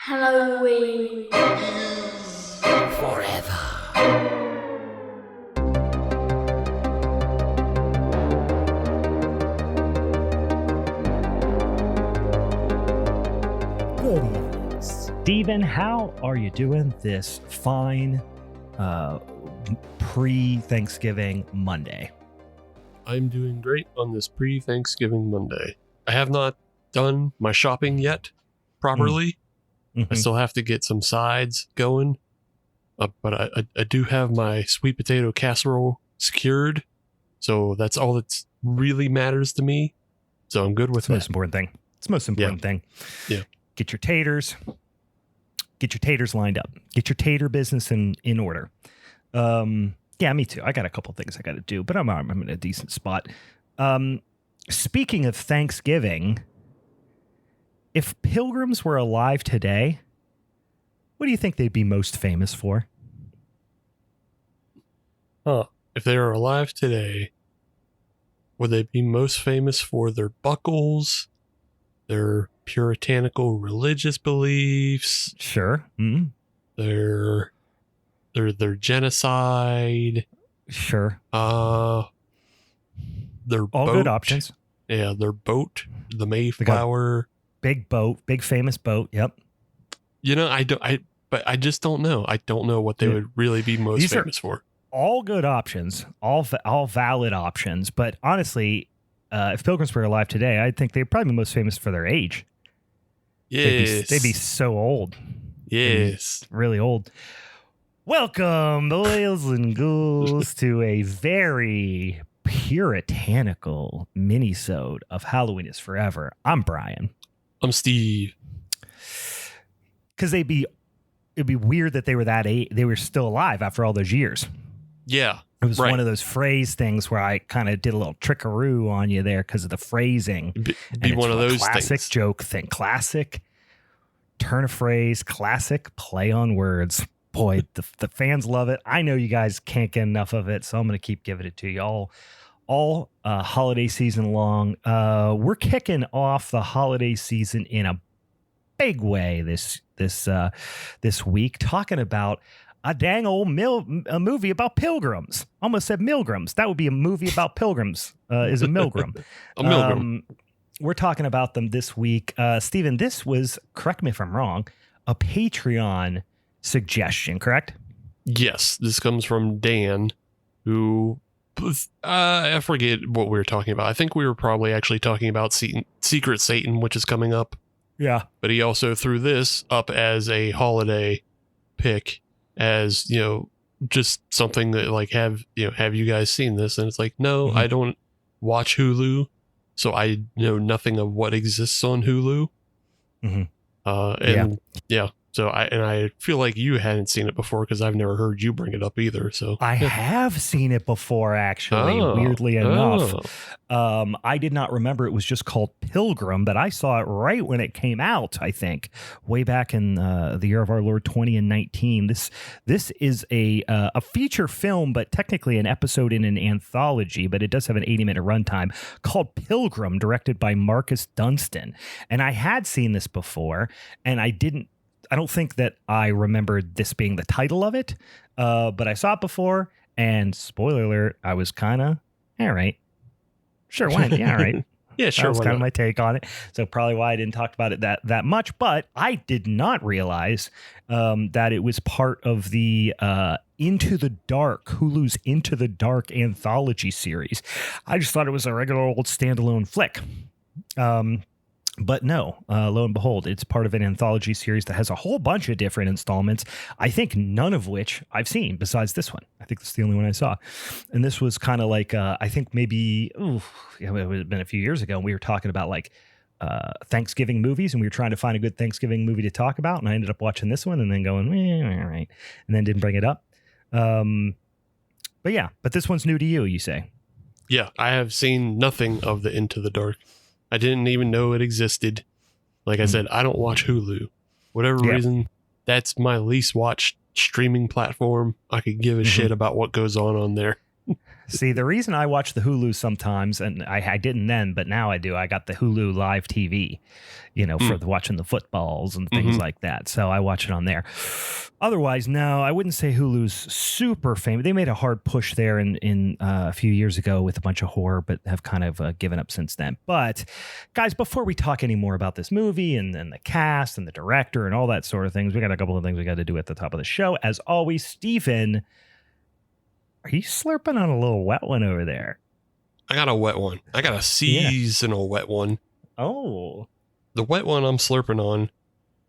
Halloween Forever. Good evening, Stephen. How are you doing this fine pre-Thanksgiving Monday? I'm doing great on this pre-Thanksgiving Monday. I have not done my shopping yet properly. I still have to get some sides going. But I do have my sweet potato casserole secured. So that's all that really matters to me. So I'm good with that. Most important thing. It's the most important thing. Yeah. Get your taters lined up. Get your tater business in order. Yeah, me too. I got a couple things I got to do, but I'm in a decent spot. Speaking of Thanksgiving, if pilgrims were alive today, what do you think they'd be most famous for? If they are alive today, would they be most famous for their buckles, their puritanical religious beliefs? Sure. Mm-hmm. Their genocide? Sure. Their all boat. Good options. Yeah, their boat, the Mayflower. Big boat, big famous boat. Yep. You know, but I just don't know. I don't know what they would really be most famous for. All good options, all valid options. But honestly, if pilgrims were alive today, I think they'd probably be most famous for their age. Yes. They'd be so old. Yes. Really old. Welcome, boys and ghouls, to a very puritanical minisode of Halloween is Forever. I'm Brian. I'm Steve. Because it'd be weird that they were that age. They were still alive after all those years. Yeah. It was one of those phrase things where I kind of did a little trickaroo on you there because of the phrasing. Be one of those classic things. Joke thing. Classic turn of phrase. Classic play on words. Boy, the fans love it. I know you guys can't get enough of it, so I'm going to keep giving it to you all holiday season long. We're kicking off the holiday season in a big way this week, talking about a dang old a movie about pilgrims. Almost said Milgrams. That would be a movie about pilgrims. Is a Milgram. A Milgram. We're talking about them this week. Stephen, this was, correct me if I'm wrong, a Patreon suggestion, correct? Yes, this comes from Dan, who I forget what we were talking about. I think we were probably actually talking about Secret Satan, which is coming up. Yeah. But he also threw this up as a holiday pick, as, you know, just something that like have you guys seen this? And it's like, no, I don't watch Hulu, so I know nothing of what exists on Hulu. So I feel like you hadn't seen it before because I've never heard you bring it up either. So I have seen it before, actually, weirdly enough. I did not remember it was just called Pilgrim, but I saw it right when it came out, I think, way back in the year of our Lord 2019. This is a feature film, but technically an episode in an anthology, but it does have an 80-minute runtime called Pilgrim, directed by Marcus Dunstan. And I had seen this before, and I don't think that I remembered this being the title of it, but I saw it before, and spoiler alert, I was kind of, all right. Sure, why not? Yeah, all right. Yeah, sure. That was kind of my take on it. So probably why I didn't talk about it that much, but I did not realize that it was part of the Into the Dark, Hulu's Into the Dark anthology series. I just thought it was a regular old standalone flick. But no, lo and behold, it's part of an anthology series that has a whole bunch of different installments, I think none of which I've seen besides this one. I think this is the only one I saw. And this was kind of like, I think maybe, it would have been a few years ago, and we were talking about like Thanksgiving movies, and we were trying to find a good Thanksgiving movie to talk about, and I ended up watching this one and then going, all right, and then didn't bring it up. But this one's new to you, you say? Yeah, I have seen nothing of the Into the Dark. I didn't even know it existed. Like I said, I don't watch Hulu. Whatever reason, that's my least watched streaming platform. I could give a shit about what goes on there. See, the reason I watch the Hulu sometimes, and I didn't then, but now I do, I got the Hulu live TV, for watching the footballs and things like that. So I watch it on there. Otherwise, no, I wouldn't say Hulu's super famous. They made a hard push there in a few years ago with a bunch of horror, but have kind of given up since then. But guys, before we talk any more about this movie and the cast and the director and all that sort of things, we got a couple of things we got to do at the top of the show. As always, Stephen, are you slurping on a little wet one over there? I got a wet one. I got a seasonal wet one. Oh. The wet one I'm slurping on,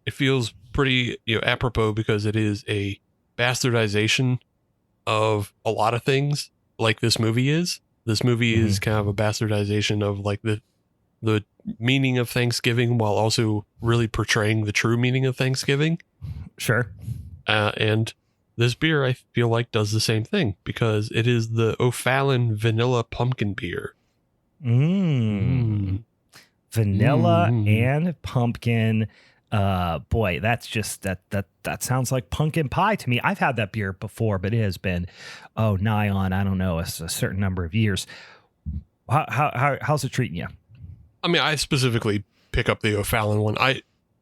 it feels pretty apropos because it is a bastardization of a lot of things like this movie is. This movie is kind of a bastardization of like the meaning of Thanksgiving while also really portraying the true meaning of Thanksgiving. Sure. And this beer, I feel like, does the same thing because it is the O'Fallon Vanilla Pumpkin Beer. Vanilla and pumpkin. Boy, that's just that sounds like pumpkin pie to me. I've had that beer before, but it has been nigh on, I don't know, a certain number of years. How's it treating you? I mean, I specifically pick up the O'Fallon one.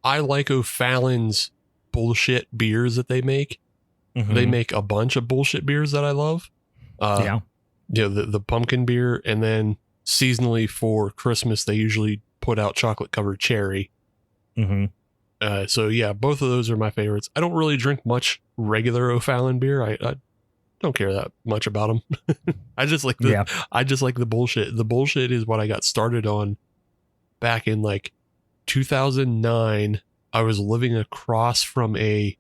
I like O'Fallon's bullshit beers that they make. They make a bunch of bullshit beers that I love. The pumpkin beer, and then seasonally for Christmas they usually put out chocolate covered cherry. So yeah, both of those are my favorites. I don't really drink much regular O'Fallon beer. I don't care that much about them. I just like the bullshit. The bullshit is what I got started on back in like 2009. I was living across from a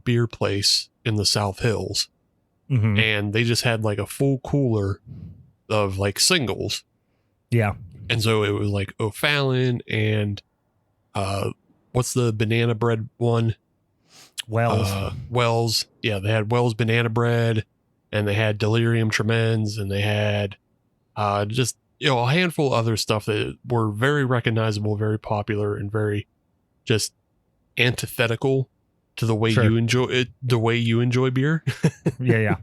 beer place in the South Hills, and they just had like a full cooler of like singles. Yeah. And so it was like O'Fallon and what's the banana bread one? Wells. Yeah, they had Wells banana bread, and they had Delirium Tremens, and they had just a handful of other stuff that were very recognizable, very popular, and very just antithetical to the way you enjoy it, the way you enjoy beer. Yep,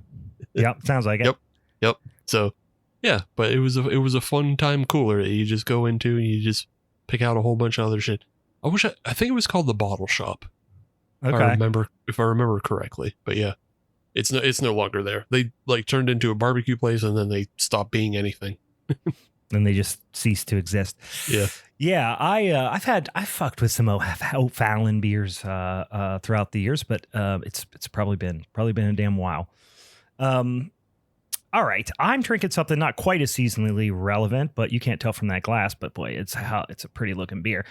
sounds like it. Yep. So yeah, but it was a fun time cooler that you just go into and you just pick out a whole bunch of other shit. I think it was called the Bottle Shop. Okay. If I remember correctly. But yeah, it's no longer there. They like turned into a barbecue place and then they stopped being anything. Then they just ceased to exist. Yeah. I've fucked with some O'Fallon beers throughout the years, but it's probably been a damn while. All right, I'm drinking something not quite as seasonally relevant, but you can't tell from that glass. But boy, it's a pretty looking beer.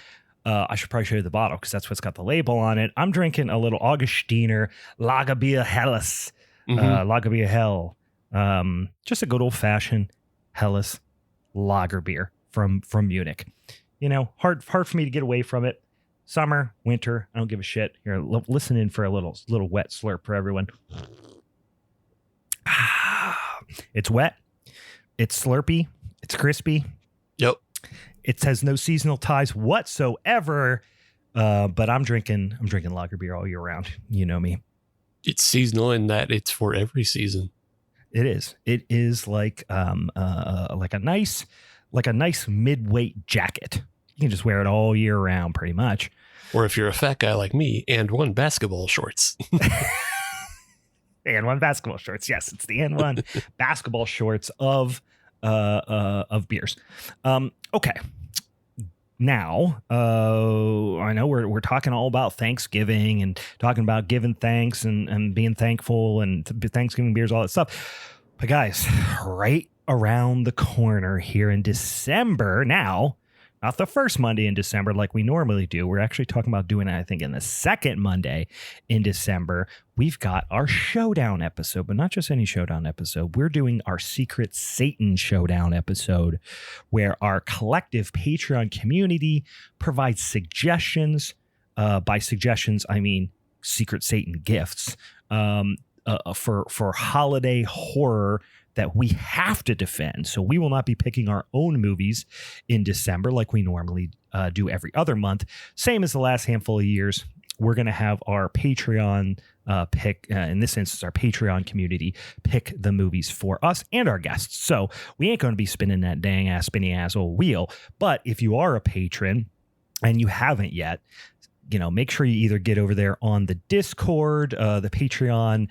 I should probably show you the bottle because that's what's got the label on it. I'm drinking a little Augustiner Lagerbier Helles, Lagerbier Hell, just a good old fashioned Helles lager beer from Munich. Hard for me to get away from it. Summer, winter, I don't give a shit. Here, listen in for a little wet slurp for everyone. It's wet. It's slurpy. It's crispy. Yep. It has no seasonal ties whatsoever. But I'm drinking lager beer all year round. You know me. It's seasonal in that it's for every season. It is. It is like a nice mid-weight jacket. You can just wear it all year round, pretty much. Or if you're a fat guy like me, and one basketball shorts. And one basketball shorts. Yes, it's the N1 basketball shorts of beers. Okay. Now, I know we're talking all about Thanksgiving and talking about giving thanks and being thankful and Thanksgiving beers, all that stuff. But guys, right around the corner here in December now, not the first Monday in December like we normally do. We're actually talking about doing it, I think, in the second Monday in December. We've got our Showdown episode, but not just any Showdown episode. We're doing our Secret Satan Showdown episode, where our collective Patreon community provides suggestions. By suggestions, I mean Secret Satan gifts for holiday horror that we have to defend. So we will not be picking our own movies in December like we normally do every other month. Same as the last handful of years. We're going to have our Patreon pick, in this instance, our Patreon community pick the movies for us and our guests. So we ain't going to be spinning that spinny ass old wheel. But if you are a patron and you haven't yet, make sure you either get over there on the Discord, the Patreon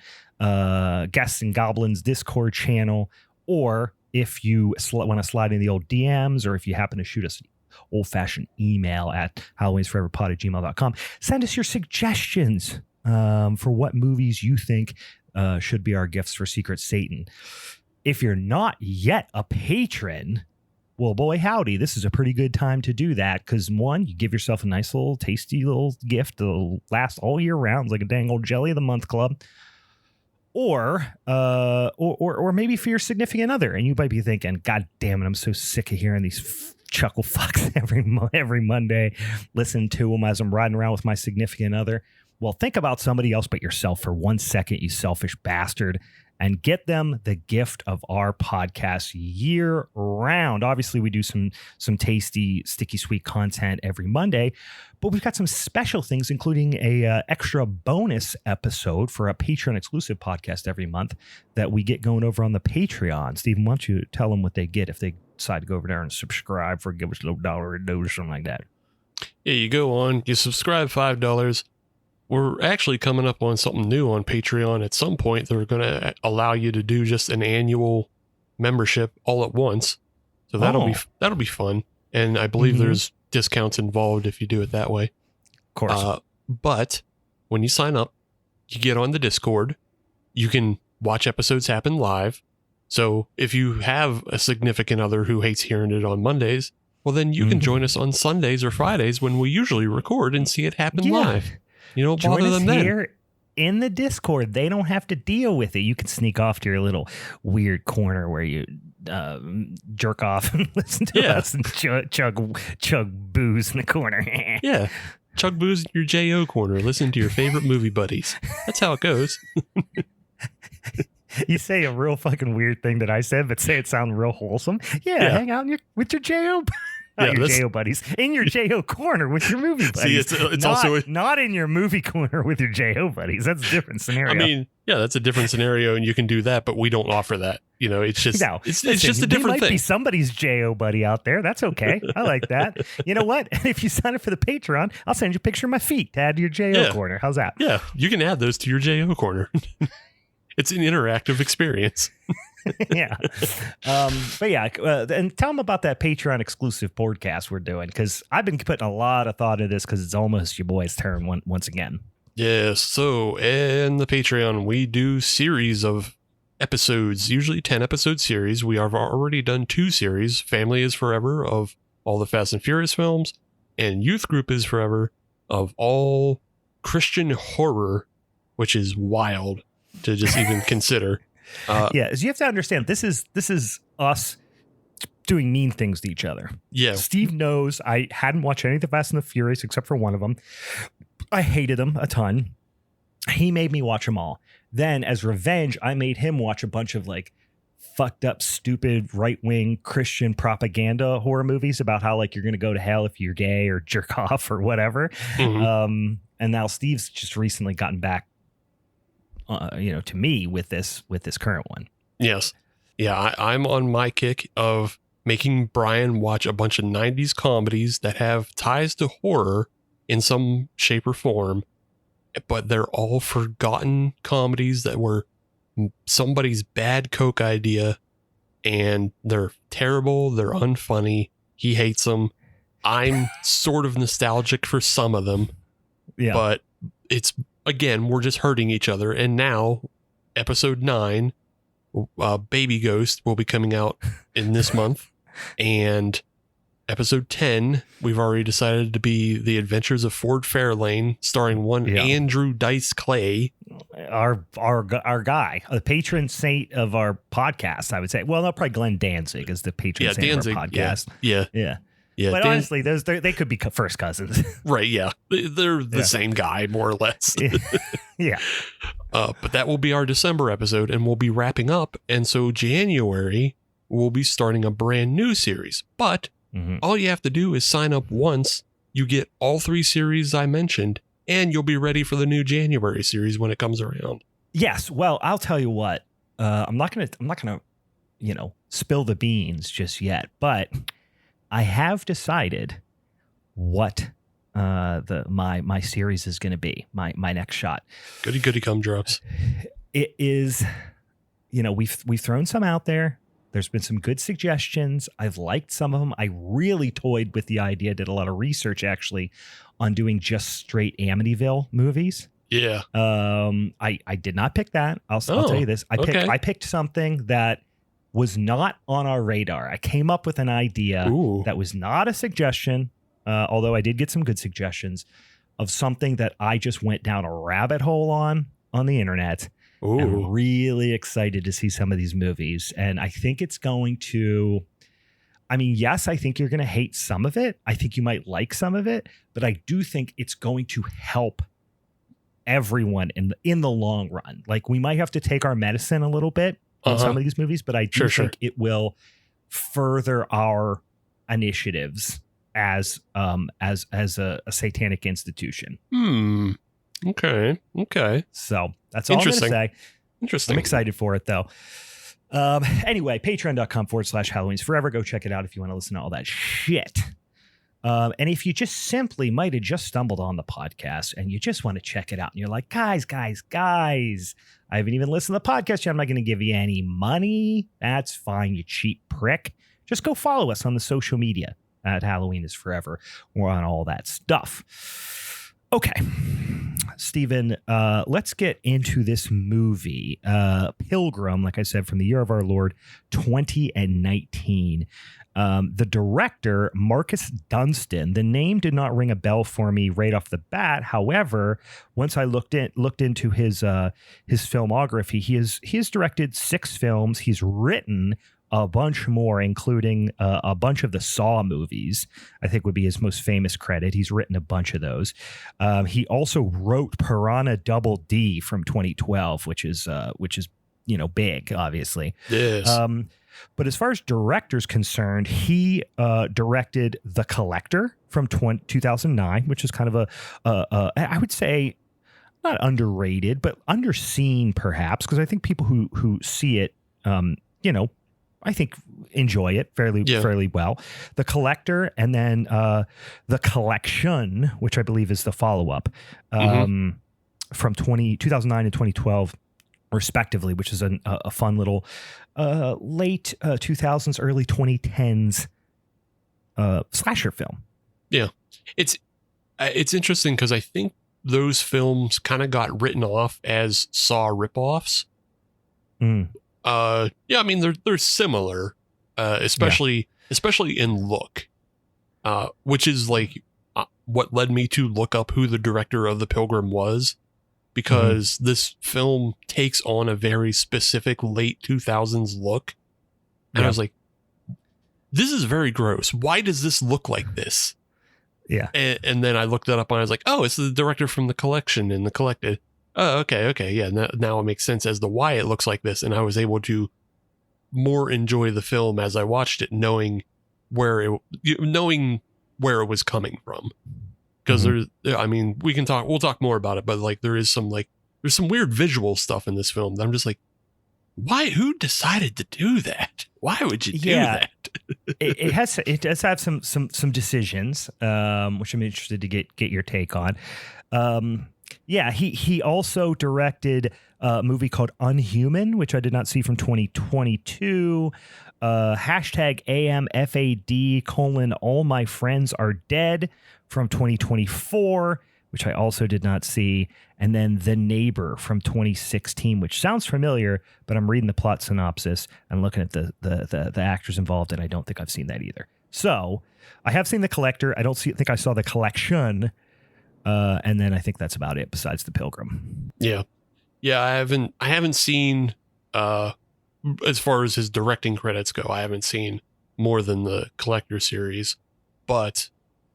Guests and Goblins Discord channel, or if you want to slide in the old DMs, or if you happen to shoot us old-fashioned email at halloweensforeverpod@gmail.com. Send us your suggestions for what movies you think should be our gifts for Secret Satan. If you're not yet a patron, well, boy, howdy, this is a pretty good time to do that because, one, you give yourself a nice little tasty little gift that'll last all year round. It's like a dang old Jelly of the Month club. Or maybe for your significant other. And you might be thinking, God damn it, I'm so sick of hearing these chuckle fucks every Monday. Listen to them as I'm riding around with my significant other. Well, think about somebody else but yourself for 1 second, you selfish bastard, and get them the gift of our podcast year round. Obviously, we do some tasty, sticky, sweet content every Monday, but we've got some special things, including a extra bonus episode for a Patreon exclusive podcast every month that we get going over on the Patreon. Stephen, why don't you tell them what they get if they decide to go over there and subscribe for give us a little $1 a day or something like that? Yeah, you go on, you subscribe $5. We're actually coming up on something new on Patreon at some point. They're going to allow you to do just an annual membership all at once. So that'll be fun. And I believe there's discounts involved if you do it that way. Of course. But when you sign up, you get on the Discord. You can watch episodes happen live. So if you have a significant other who hates hearing it on Mondays, well, then you can join us on Sundays or Fridays when we usually record and see it happen live. You don't bother them then. Here in the Discord, they don't have to deal with it. You can sneak off to your little weird corner where you jerk off and listen to us and chug booze in the corner. Yeah. Chug booze in your J.O. corner. Listen to your favorite movie buddies. That's how it goes. You say a real fucking weird thing that I said, but say it sound real wholesome. Yeah. Hang out with your J.O. Your J.O. buddies. In your J.O. corner with your movie buddies. See, it's also not in your movie corner with your J.O. buddies. That's a different scenario. I mean, yeah, that's a different scenario, and you can do that, but we don't offer that. It's just it's just a different thing. Might be somebody's J.O. buddy out there. That's okay. I like that. You know what? If you sign up for the Patreon, I'll send you a picture of my feet to add to your J.O. corner. How's that? Yeah, you can add those to your J.O. corner. It's an interactive experience. Yeah. But yeah, and tell them about that Patreon exclusive podcast we're doing, because I've been putting a lot of thought into this because it's almost your boy's turn once again. Yes. So in the Patreon, we do series of episodes, usually 10 episode series. We have already done 2 series. Family is Forever of all the Fast and Furious films, and Youth Group is Forever of all Christian horror, which is wild to just even consider. Yeah, as you have to understand, this is us doing mean things to each other. Yeah. Steve knows I hadn't watched any of the Fast and the Furious except for one of them. I hated them a ton. He made me watch them all. Then, as revenge, I made him watch a bunch of like fucked up, stupid, right-wing Christian propaganda horror movies about how like you're going to go to hell if you're gay or jerk off or whatever. And now Steve's just recently gotten back to me with this current one. Yes. Yeah. I'm on my kick of making Brian watch a bunch of 90s comedies that have ties to horror in some shape or form, but they're all forgotten comedies that were somebody's bad Coke idea, and they're terrible. They're unfunny. He hates them. I'm sort of nostalgic for some of them, but it's, again, we're just hurting each other. And now episode 9, Baby Ghost, will be coming out in this month. And episode 10, we've already decided to be The Adventures of Ford Fairlane, starring one Andrew Dice Clay. Our guy, the patron saint of our podcast, I would say. Well, no, probably Glenn Danzig is the patron saint Danzig, of our podcast. Yeah, but honestly, they could be first cousins. Right, yeah. They're the same guy, more or less. Yeah. But that will be our December episode, and we'll be wrapping up. And so January, we'll be starting a brand new series. But all you have to do is sign up once. You get all 3 series I mentioned, and you'll be ready for the new January series when it comes around. Yes. Well, I'll tell you what. I'm not gonna, spill the beans just yet. But I have decided what my series is going to be. My next shot. Goody gumdrops. It is. We've thrown some out there. There's been some good suggestions. I've liked some of them. I really toyed with the idea, did a lot of research actually on doing just straight Amityville movies. Yeah. I did not pick that. I'll tell you this. I picked something that was not on our radar. I came up with an idea that was not a suggestion, although I did get some good suggestions of something that I just went down a rabbit hole on the internet. I'm really excited to see some of these movies. And I think it's going to, yes, I think you're going to hate some of it. I think you might like some of it, but I do think it's going to help everyone in the long run. Like, we might have to take our medicine a little bit on some of these movies, but I do think it will further our initiatives as a satanic institution. Okay. So that's all I'm going to say. Interesting. I'm excited for it, though. Anyway, patreon.com/Halloween's Forever. Go check it out if you want to listen to all that shit. And if you just simply might have just stumbled on the podcast and you just want to check it out and you're like, guys, I haven't even listened to the podcast yet. I'm not going to give you any money. That's fine, you cheap prick. Just go follow us on the social media at Halloween is Forever. We're on all that stuff. Okay, Stephen, let's get into this movie, Pilgrim, like I said, from the year of our Lord, 2019. The director, Marcus Dunstan, the name did not ring a bell for me right off the bat. However, once I looked into his filmography, he has directed 6 films. He's written a bunch more, including a bunch of the Saw movies, I think would be his most famous credit. He's written a bunch of those. He also wrote Piranha Double D from 2012, which is big, obviously. Yes. But as far as director's concerned, he directed The Collector from 2009, which is kind of I would say, not underrated, but underseen perhaps, because I think people who see it, I think enjoy it fairly well. The Collector, and then The Collection, which I believe is the follow-up from 2009 and 2012. Respectively, which is a fun little late 2000s, early 2010s slasher film. Yeah, it's interesting because I think those films kind of got written off as Saw ripoffs. They're similar, especially in look, which is like what led me to look up who the director of The Pilgrim was. Because this film takes on a very specific late 2000s look. And I was like, this is very gross. Why does this look like this? Yeah. And then I looked it up and I was like, oh, it's the director from The Collection and The Collected. Oh, okay. Yeah, now it makes sense as to why it looks like this. And I was able to more enjoy the film as I watched it, knowing where it was coming from. Because we'll talk more about it, but like there's some weird visual stuff in this film that I'm just like, who decided to do that? Why would you do that? it does have some decisions, which I'm interested to get your take on. He also directed a movie called Unhuman, which I did not see, from 2022. #AMFAD : All My Friends Are Dead from 2024, which I also did not see. And then The Neighbor from 2016, which sounds familiar, but I'm reading the plot synopsis and looking at the actors involved, and I don't think I've seen that either. So I have seen The Collector. I think I saw The Collection. And then I think that's about it besides The Pilgrim. Yeah. I haven't seen, as far as his directing credits go, I haven't seen more than The Collector series, but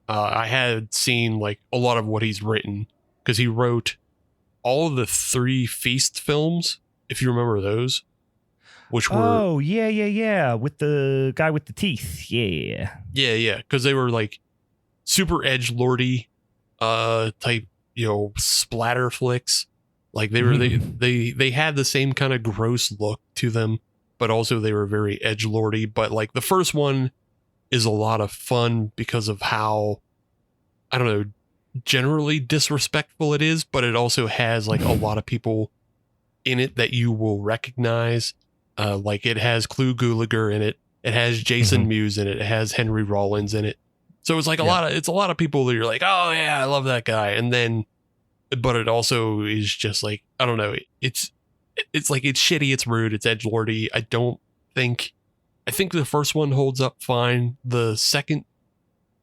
I had seen like a lot of what he's written, because he wrote all of the 3 Feast films, if you remember those, which were yeah, with the guy with the teeth, yeah, because they were like super edgelordy type, splatter flicks. Like they were they had the same kind of gross look to them, but also they were very edgelordy. But like the first one is a lot of fun because of how, I don't know, generally disrespectful it is, but it also has like a lot of people in it that you will recognize. Like it has Clu Gulager in it. It has Jason Mewes in it. It has Henry Rollins in it. So it's like a lot of people that you're like, oh yeah, I love that guy. And then, but it also is just like, I don't know. It's like, it's shitty. It's rude. It's edgelordy. I think the first one holds up fine. The second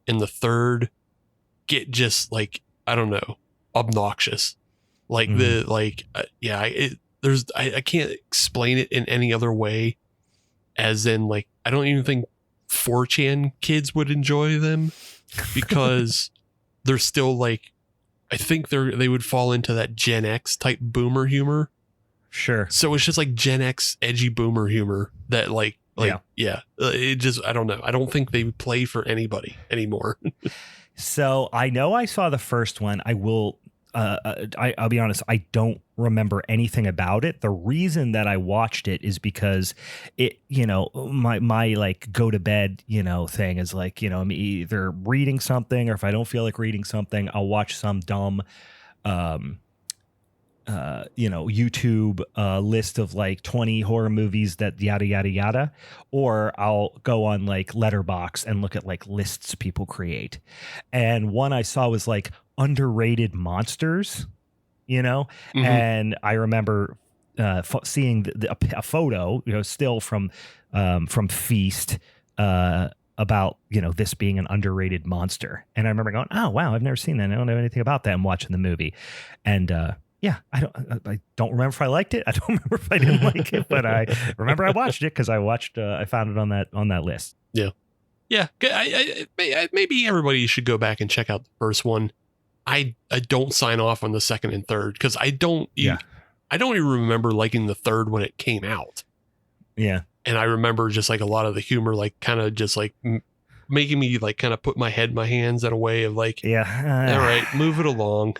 and the third get just like, I don't know, obnoxious. Like I can't explain it in any other way, as in like, I don't even think 4chan kids would enjoy them, because they're still like, I think they would fall into that Gen X type boomer humor. Sure. So it's just like Gen X edgy boomer humor that it just, I don't know. I don't think they play for anybody anymore. So I know I saw the first one. I will. I'll be honest. I don't remember anything about it. The reason that I watched it is because it, my like go to bed, thing is like, I'm either reading something, or if I don't feel like reading something, I'll watch some dumb, YouTube list of like 20 horror movies that yada yada yada, or I'll go on like Letterbox and look at like lists people create. And one I saw was like underrated monsters, and I remember seeing a photo, still from Feast, about this being an underrated monster, and I remember going, oh wow, I've never seen that. I don't know anything about that. I'm watching the movie, and yeah, I don't remember if I liked it. I don't remember if I didn't like it, but I remember I watched it because I found it on that list. Yeah. Maybe everybody should go back and check out the first one. I don't sign off on the second and third, because I don't even remember liking the third when it came out. Yeah. And I remember just like a lot of the humor, like kind of just like making me like kind of put my head in my hands in a way of like, all right, move it along.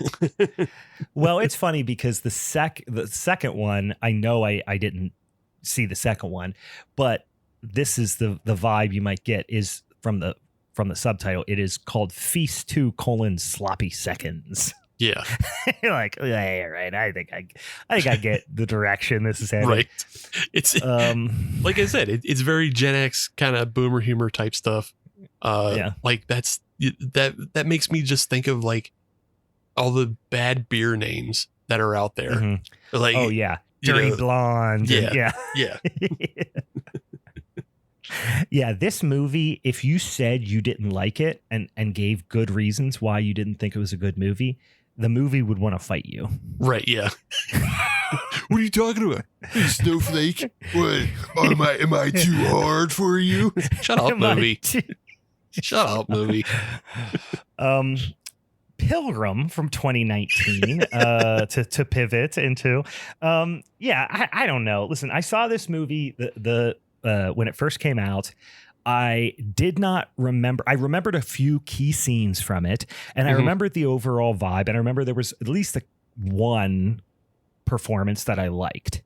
Well, it's funny because the second one, I know I didn't see the second one, but this is the vibe you might get is from the subtitle. It is called Feast 2: Sloppy Seconds. Yeah. You're like, yeah, right. I think I get the direction this is headed. Right. It's like I said, it's very Gen X kind of boomer humor type stuff. Like that makes me just think of like all the bad beer names that are out there. Mm-hmm. Like, oh yeah, Dirty Blonde. Yeah. Yeah, this movie, if you said you didn't like it and gave good reasons why you didn't think it was a good movie, the movie would want to fight you. Right, yeah. What are you talking about? Hey, snowflake? What? Am I too hard for you? Shut up, movie. Shut up, movie. Pilgrim from 2019 to pivot into. I don't know. Listen, I saw this movie when it first came out. I did not remember. I remembered a few key scenes from it, and I remembered the overall vibe. And I remember there was at least one performance that I liked,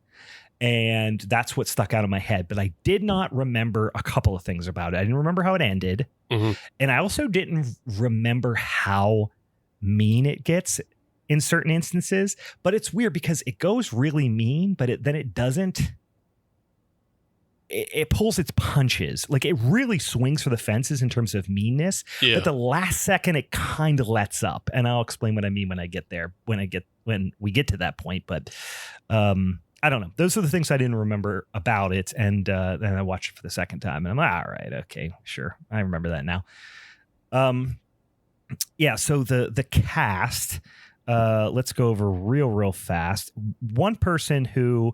and that's what stuck out of my head. But I did not remember a couple of things about it. I didn't remember how it ended, and I also didn't remember how mean it gets in certain instances. But it's weird because it goes really mean, but then it doesn't. It pulls its punches. Like, it really swings for the fences in terms of meanness. Yeah. But the last second, it kind of lets up. And I'll explain what I mean when I get there, when we get to that point. But I don't know. Those are the things I didn't remember about it. And then I watched it for the second time. And I'm like, all right, okay, sure. I remember that now. So the cast, let's go over real fast. One person who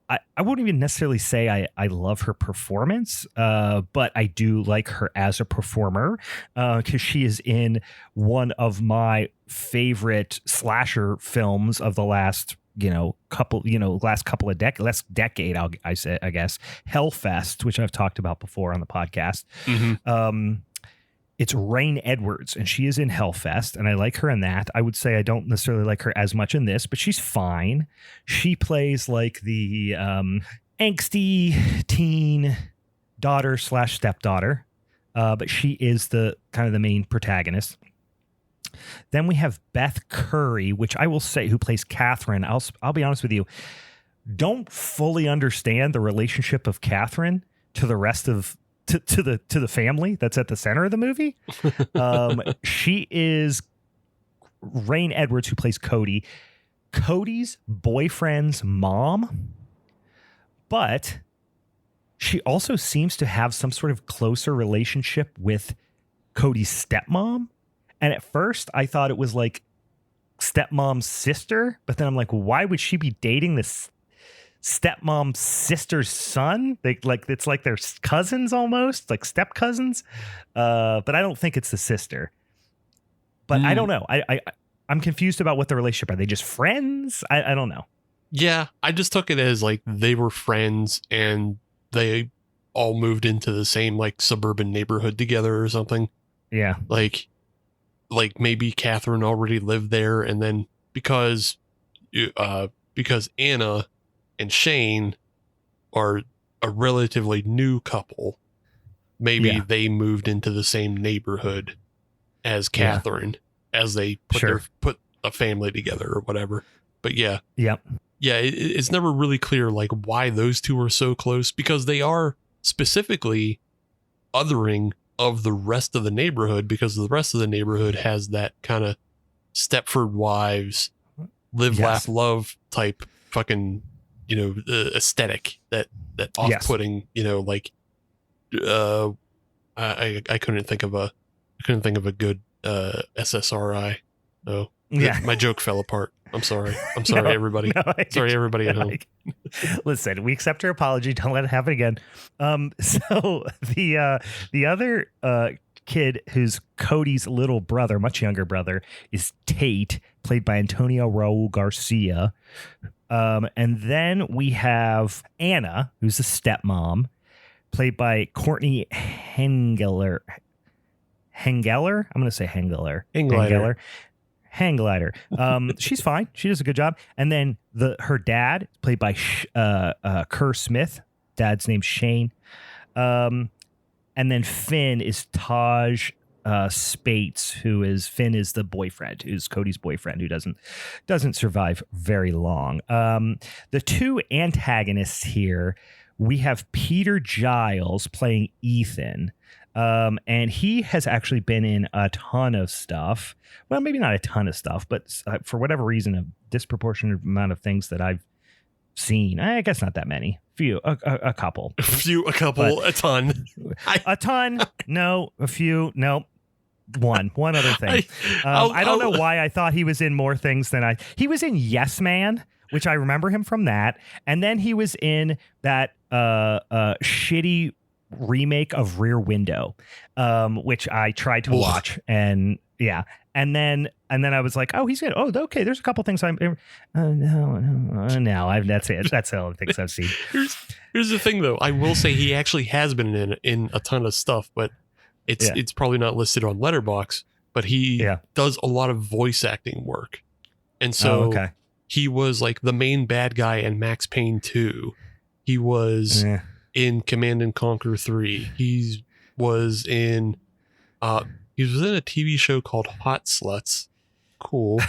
I wouldn't even necessarily say I love her performance, but I do like her as a performer because she is in one of my favorite slasher films of the last last couple of last decade. I guess Hellfest, which I've talked about before on the podcast. Mm-hmm. It's Rain Edwards, and she is in Hellfest, and I like her in that. I would say I don't necessarily like her as much in this, but she's fine. She plays like the angsty teen daughter / stepdaughter, but she is the kind of the main protagonist. Then we have Beth Curry, which I will say, who plays Catherine. I'll be honest with you, don't fully understand the relationship of Catherine to the rest of to the family that's at the center of the movie. She is Rain Edwards, who plays Cody's boyfriend's mom, but she also seems to have some sort of closer relationship with Cody's stepmom. And at first I thought it was like stepmom's sister, but then I'm like, why would she be dating this stepmom's sister's son? It's like they're cousins, almost like step cousins. But I don't think it's the sister. But I don't know. I'm confused about what the relationship are. They just friends? I don't know. Yeah, I just took it as like they were friends and they all moved into the same like suburban neighborhood together or something. Yeah. Like maybe Catherine already lived there, and then because Anna and Shane are a relatively new couple, maybe they moved into the same neighborhood as Catherine as they put a family together or whatever. But it's never really clear like why those two are so close, because they are specifically othering of the rest of the neighborhood, because the rest of the neighborhood has that kind of Stepford Wives, live, laugh, love type fucking, aesthetic that off-putting, like, I couldn't think of a good SSRI. Oh, my joke fell apart. I'm sorry. Everybody. Sorry, everybody at home. Listen, we accept your apology. Don't let it happen again. So the other kid who's Cody's little brother, much younger brother, is Tate, played by Antonio Raul Garcia. And then we have Anna, who's the stepmom, played by Courtney Hengeler. I'm going to say Hengeler. Hang glider. She's fine. She does a good job. And then her dad, played by Kerr Smith. Dad's name's Shane. And then Finn is Taj Spates, Finn is the boyfriend, who's Cody's boyfriend, who doesn't survive very long. The two antagonists here, we have Peter Giles playing Ethan. And he has actually been in a ton of stuff. Well, maybe not a ton of stuff, but for whatever reason, a disproportionate amount of things that I've seen. I guess not that many. A couple. A couple. A ton. A ton. No. A few. No. One other thing. I don't know why I thought he was in more things than he was in Yes Man, which I remember him from that. And then he was in that shitty remake of Rear Window, which I tried to watch, and then I was like, oh, he's good. Oh, okay. There's a couple things that's it. That's all the things I've seen. Here's the thing, though. I will say he actually has been in a ton of stuff, but it's probably not listed on Letterboxd. But he does a lot of voice acting work, and so he was like the main bad guy in Max Payne 2. He was in Command and Conquer 3. He was in a TV show called Hot Sluts. Cool.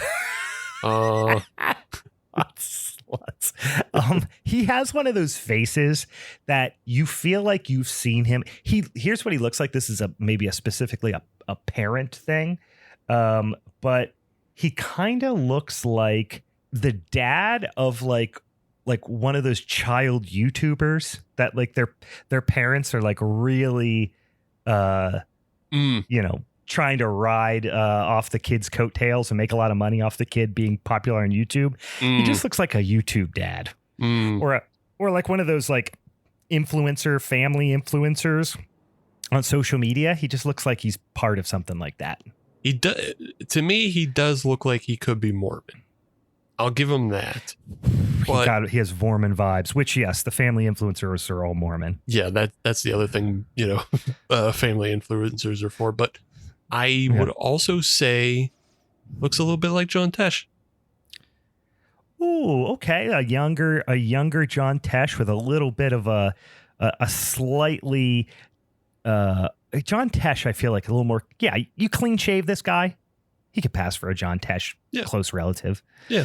Hot Sluts. He has one of those faces that you feel like you've seen him. Here's what he looks like. This is maybe specifically a parent thing. But he kind of looks like the dad of like one of those child YouTubers that like their parents are like really, trying to ride off the kid's coattails and make a lot of money off the kid being popular on YouTube. He just looks like a YouTube dad, or Or like one of those like family influencers on social media. He just looks like he's part of something like that. To me, he does look like he could be Mormon. I'll give him that. But he has Mormon vibes, which, yes, the family influencers are all Mormon. Yeah, that's the other thing, family influencers are for. But I would also say looks a little bit like John Tesh. Ooh, okay. A younger John Tesh with a little bit of a slightly John Tesh, I feel like a little more. Yeah, you clean shave this guy, he could pass for a John Tesh close relative. Yeah.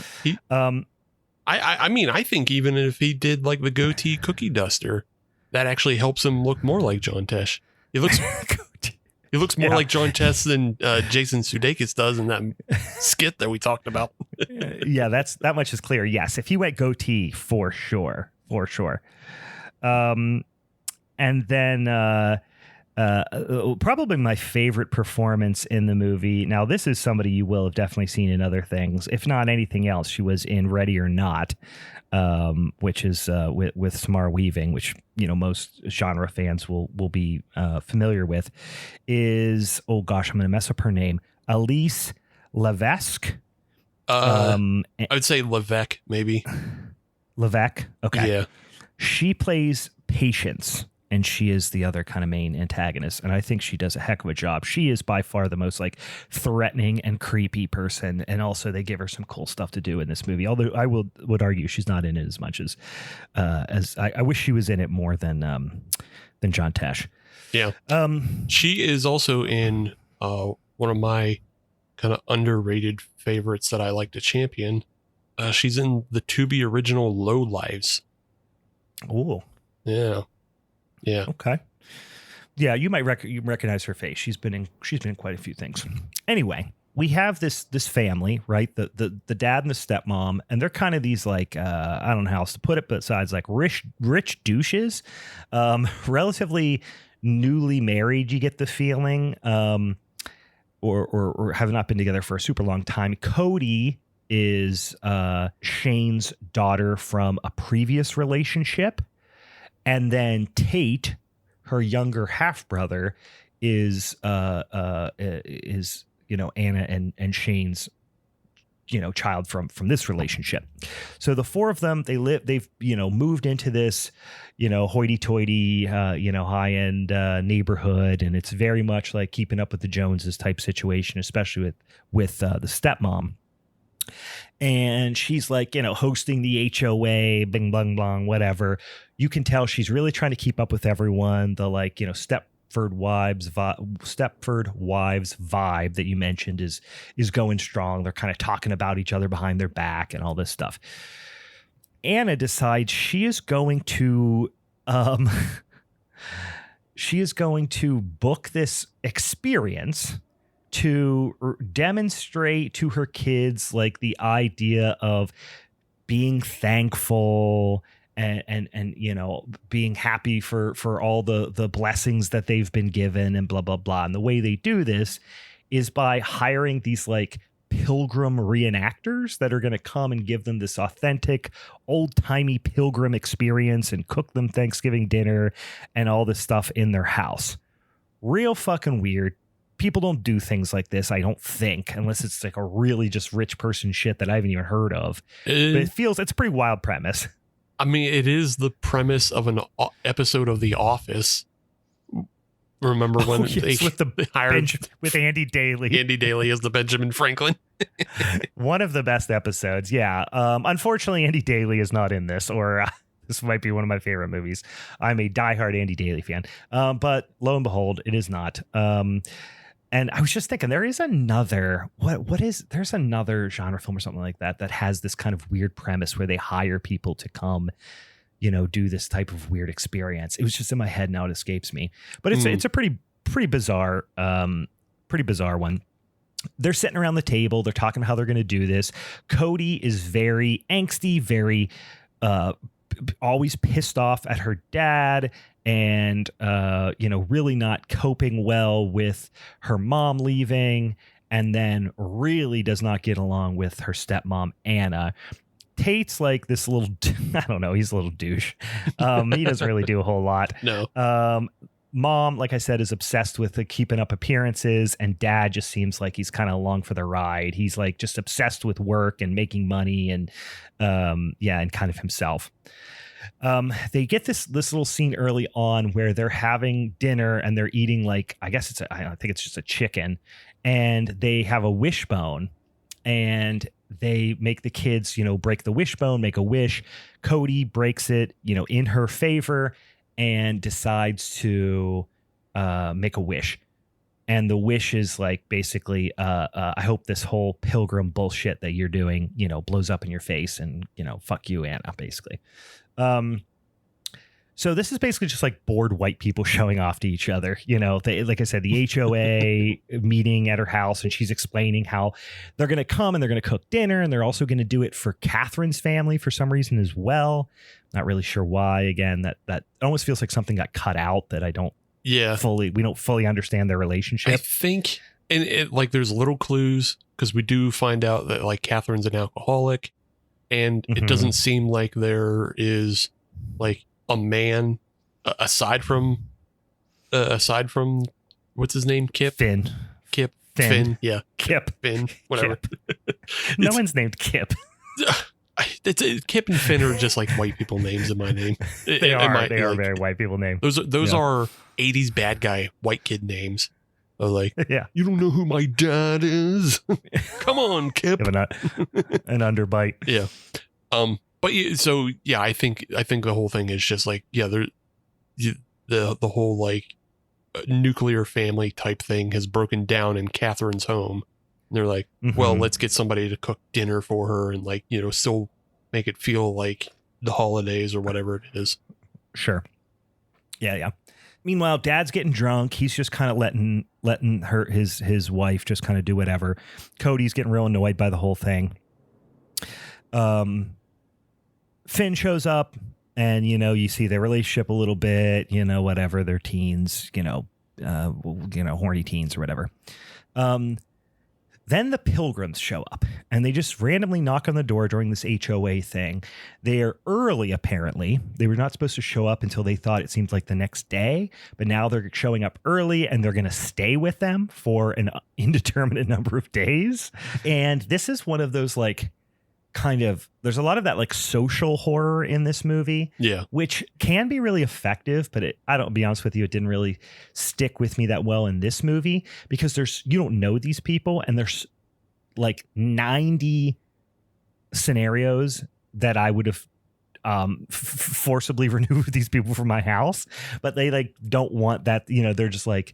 I mean, I think even if he did like the goatee cookie duster, that actually helps him look more like John Tesh. He looks more like John Tesh than Jason Sudeikis does in that skit that we talked about. Yeah, that much is clear. Yes, if he went goatee, for sure. And then probably my favorite performance in the movie. Now, this is somebody you will have definitely seen in other things. If not anything else, she was in Ready or Not, which is with Samara Weaving, which most genre fans will be familiar with. Is I'm going to mess up her name, Elise Levesque. I would say Levesque, maybe. Levesque. Okay. Yeah. She plays Patience. And she is the other kind of main antagonist. And I think she does a heck of a job. She is by far the most like threatening and creepy person. And also they give her some cool stuff to do in this movie. Although I would argue she's not in it as much as I wish she was in it more than John Tesh. Yeah. She is also in one of my kind of underrated favorites that I like to champion. She's in the To-Be original Low Lives. Oh. Yeah. Yeah. Okay. Yeah, you might recognize her face. She's been in quite a few things. Anyway, we have this family, right? The dad and the stepmom, and they're kind of these like I don't know how else to put it besides like rich douches, relatively newly married. You get the feeling, or have not been together for a super long time. Cody is Shane's daughter from a previous relationship. And then Tate, her younger half brother, is Anna and Shane's child from this relationship. So the four of them, they've moved into this hoity-toity high-end neighborhood, and it's very much like Keeping Up with the Joneses type situation, especially with the stepmom. And she's like, hosting the HOA, bing, blang, blang, whatever. You can tell she's really trying to keep up with everyone. The Stepford Wives vibe that you mentioned is going strong. They're kind of talking about each other behind their back and all this stuff. Anna decides she is going to book this experience to demonstrate to her kids like the idea of being thankful and being happy for all the blessings that they've been given and blah blah blah. And the way they do this is by hiring these like pilgrim reenactors that are going to come and give them this authentic old-timey pilgrim experience and cook them Thanksgiving dinner and all this stuff in their house. Real fucking weird. People don't do things like this, I don't think, unless it's like a really just rich person shit that I haven't even heard of. But it's a pretty wild premise. I mean, it is the premise of an episode of The Office. Remember when they hired with Andy Daly? Andy Daly as the Benjamin Franklin. One of the best episodes. Yeah. Unfortunately, Andy Daly is not in this, or this might be one of my favorite movies. I'm a diehard Andy Daly fan. But lo and behold, it is not. And I was just thinking, there is another, there's another genre film or something like that has this kind of weird premise where they hire people to come, do this type of weird experience. It was just in my head now, it escapes me. But it's a pretty bizarre one. They're sitting around the table, they're talking about how they're going to do this. Cody is very angsty, very always pissed off at her dad, and really not coping well with her mom leaving, and then really does not get along with her stepmom Anna. Tate's like this little, I don't know, he's a little douche. He doesn't really do a whole lot. No. Mom, like I said, is obsessed with keeping up appearances, and dad just seems like he's kind of along for the ride. He's like just obsessed with work and making money and and kind of himself. They get this little scene early on where they're having dinner and they're eating like, I think it's just a chicken, and they have a wishbone, and they make the kids, break the wishbone, make a wish. Cody breaks it, in her favor, and decides to make a wish. And the wish is like basically, I hope this whole pilgrim bullshit that you're doing, blows up in your face, and, fuck you, Anna, basically. So this is basically just like bored white people showing off to each other. They, like I said, the HOA meeting at her house, and she's explaining how they're going to come and they're going to cook dinner, and they're also going to do it for Catherine's family for some reason as well. Not really sure why. Again, that almost feels like something got cut out that we don't fully understand their relationship. I think, and it, like, there's little clues, because we do find out that like Catherine's an alcoholic, and it doesn't seem like there is like a man aside from what's his name? Finn. Yeah. Finn, whatever. Kip. No one's named Kip. Kip and Finn are just like white people names in my name. They are very white people names. Those are 80s bad guy white kid names. Like, yeah, you don't know who my dad is? Come on, Kip. An underbite. Yeah. But so yeah, I think the whole thing is just like, yeah, the whole like nuclear family type thing has broken down in Catherine's home. And they're like, well, let's get somebody to cook dinner for her and like, still make it feel like the holidays or whatever it is. Sure. Yeah. Meanwhile, dad's getting drunk. He's just kind of letting his wife just kind of do whatever. Cody's getting real annoyed by the whole thing. Finn shows up, and you see their relationship a little bit, whatever, they're teens, horny teens or whatever. Then the Pilgrims show up, and they just randomly knock on the door during this HOA thing. They are early, apparently. They were not supposed to show up until they thought it seemed like the next day, but now they're showing up early, and they're going to stay with them for an indeterminate number of days. And this is one of those like there's a lot of that like social horror in this movie, which can be really effective, but I'll be honest with you, it didn't really stick with me that well in this movie, because you don't know these people, and there's like 90 scenarios that I would have forcibly removed these people from my house, but they like don't want that, they're just like,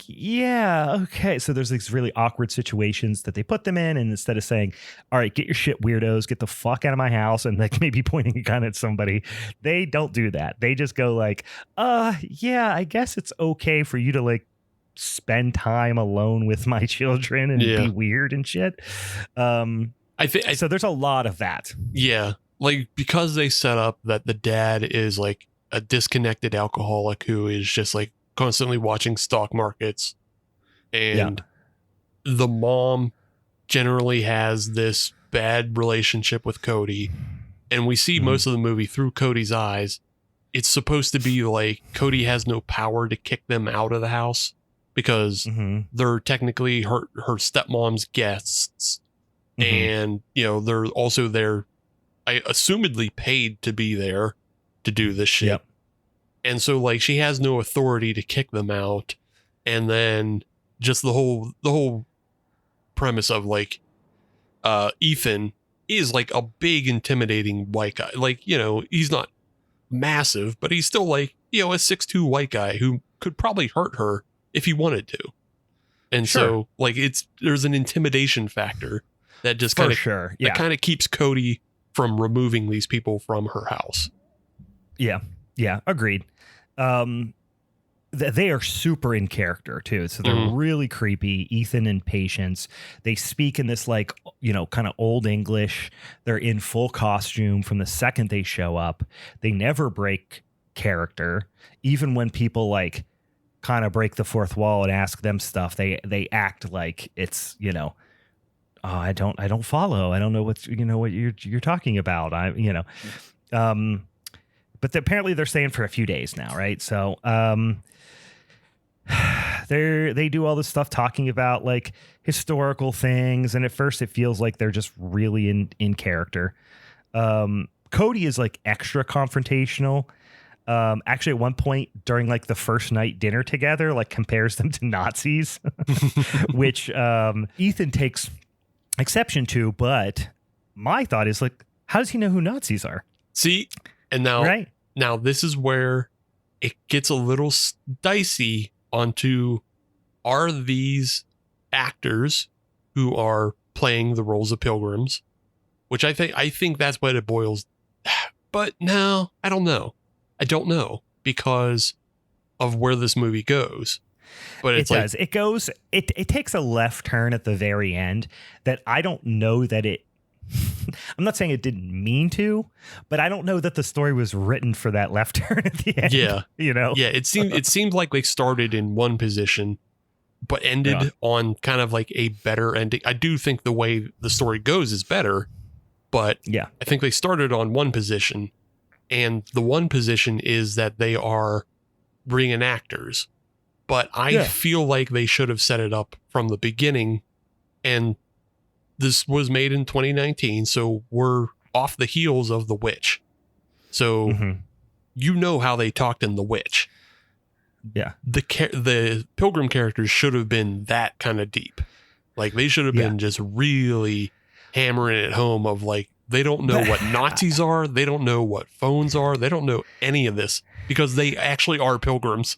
yeah, okay. So there's these really awkward situations that they put them in, and instead of saying, all right, get your shit, weirdos, get the fuck out of my house, and like maybe pointing a gun at somebody, they don't do that. They just go like, yeah, I guess it's okay for you to like spend time alone with my children and be weird and shit. So there's a lot of that. Yeah. Like, because they set up that the dad is like a disconnected alcoholic who is just like constantly watching stock markets, and the mom generally has this bad relationship with Cody, and we see most of the movie through Cody's eyes. It's supposed to be like Cody has no power to kick them out of the house because they're technically her stepmom's guests, and they're also there, I assumedly paid to be there to do this shit. And so like she has no authority to kick them out. And then just the whole premise of like Ethan is like a big intimidating white guy. Like, he's not massive, but he's still like, a 6'2" white guy who could probably hurt her if he wanted to. And so like there's an intimidation factor that just kind of that kind of keeps Cody from removing these people from her house. Yeah, agreed. They are super in character too, so they're really creepy. Ethan and Patience, they speak in this like kind of old English. They're in full costume from the second they show up. They never break character, even when people like kind of break the fourth wall and ask them stuff. They act like it's I don't follow. I don't know what you're talking about. But apparently they're staying for a few days now, right? So they do all this stuff talking about like historical things, and at first it feels like they're just really in character. Cody is like extra confrontational. Actually, at one point during like the first night dinner together, like compares them to Nazis, which Ethan takes exception to. But my thought is like, how does he know who Nazis are? See, and now this is where it gets a little dicey onto, are these actors who are playing the roles of pilgrims, which I think that's what it boils. But no, I don't know. I don't know because of where this movie goes. But it does. It takes a left turn at the very end that I don't know that it. I'm not saying it didn't mean to, but I don't know that the story was written for that left turn at the end. Yeah. Yeah, it seemed like they started in one position but ended on kind of like a better ending. I do think the way the story goes is better, but yeah, I think they started on one position, and the one position is that they are reenactors. But I feel like they should have set it up from the beginning, and this was made in 2019, so we're off the heels of The Witch. So you know how they talked in The Witch. Yeah. The Pilgrim characters should have been that kind of deep. Like they should have been just really hammering it home of like, they don't know what Nazis are. They don't know what phones are. They don't know any of this because they actually are pilgrims.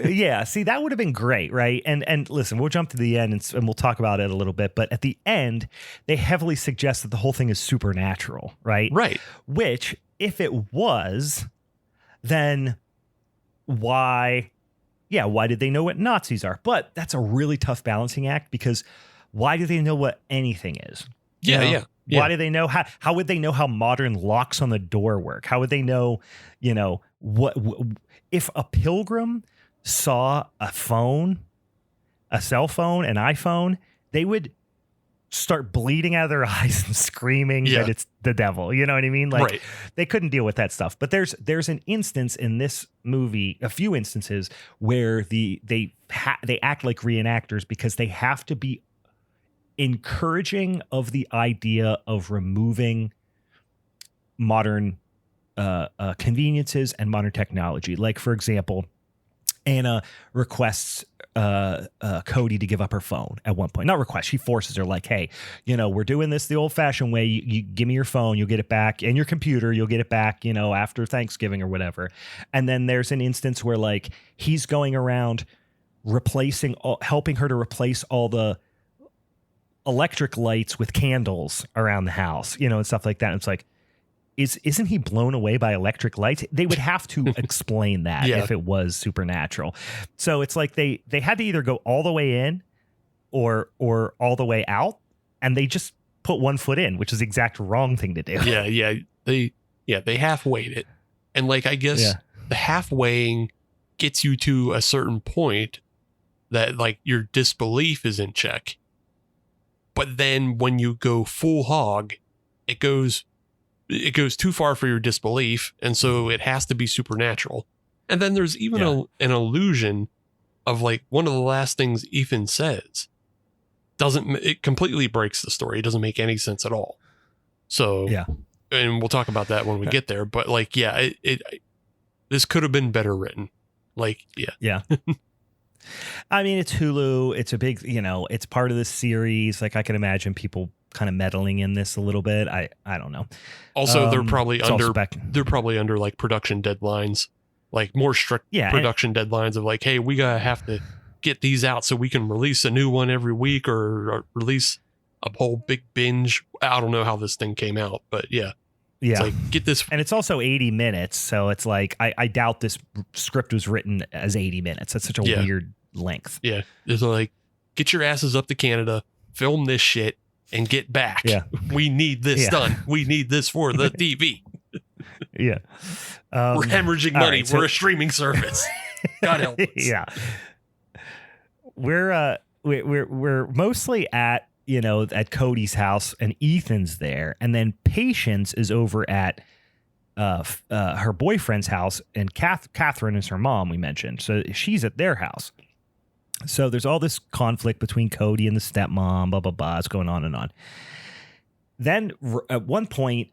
Yeah, see, that would have been great, right? And listen, we'll jump to the end and we'll talk about it a little bit. But at the end, they heavily suggest that the whole thing is supernatural, right? Right. Which, if it was, then why did they know what Nazis are? But that's a really tough balancing act because why do they know what anything is? Yeah. Why do they know how would they know how modern locks on the door work? How would they know, what if a pilgrim saw a phone, a cell phone, an iPhone, they would start bleeding out of their eyes and screaming that it's the devil. You know what I mean? Like they couldn't deal with that stuff. But there's an instance in this movie, a few instances where they act like reenactors because they have to be encouraging of the idea of removing modern conveniences and modern technology. Like, for example, Anna requests Cody to give up her phone at one point. Not request, she forces her like, hey, we're doing this the old fashioned way. You give me your phone, you'll get it back, and your computer, you'll get it back, after Thanksgiving or whatever. And then there's an instance where like he's going around helping her to replace all the electric lights with candles around the house, and stuff like that. And it's like, isn't he blown away by electric lights? They would have to explain that if it was supernatural. So it's like they had to either go all the way in or all the way out, and they just put one foot in, which is the exact wrong thing to do. They half-weight it. And like, I guess the half-weighing gets you to a certain point that like your disbelief is in check. But then when you go full hog, it goes too far for your disbelief, and so it has to be supernatural. And then there's even an illusion of like one of the last things Ethan says it completely breaks the story. It doesn't make any sense at all. So and we'll talk about that when we get there. But like, this could have been better written. Like, I mean, it's Hulu. It's a big, it's part of the series. Like I can imagine people kind of meddling in this a little bit. I don't know. Also, they're probably under like production deadlines, like more strict production deadlines of like, hey, we have to get these out so we can release a new one every week or release a whole big binge. I don't know how this thing came out, but it's like, get this. And it's also 80 minutes. So it's like, I doubt this script was written as 80 minutes. That's such a weird length. Yeah. It's like, get your asses up to Canada, film this shit, and get back. Yeah. We need this done. We need this for the TV. We're hemorrhaging money. We're a streaming service. God help us. Yeah. We're mostly at, at Cody's house, and Ethan's there, and then Patience is over at her boyfriend's house, and Catherine is her mom, we mentioned. So she's at their house. So there's all this conflict between Cody and the stepmom, blah, blah, blah. It's going on and on. Then at one point,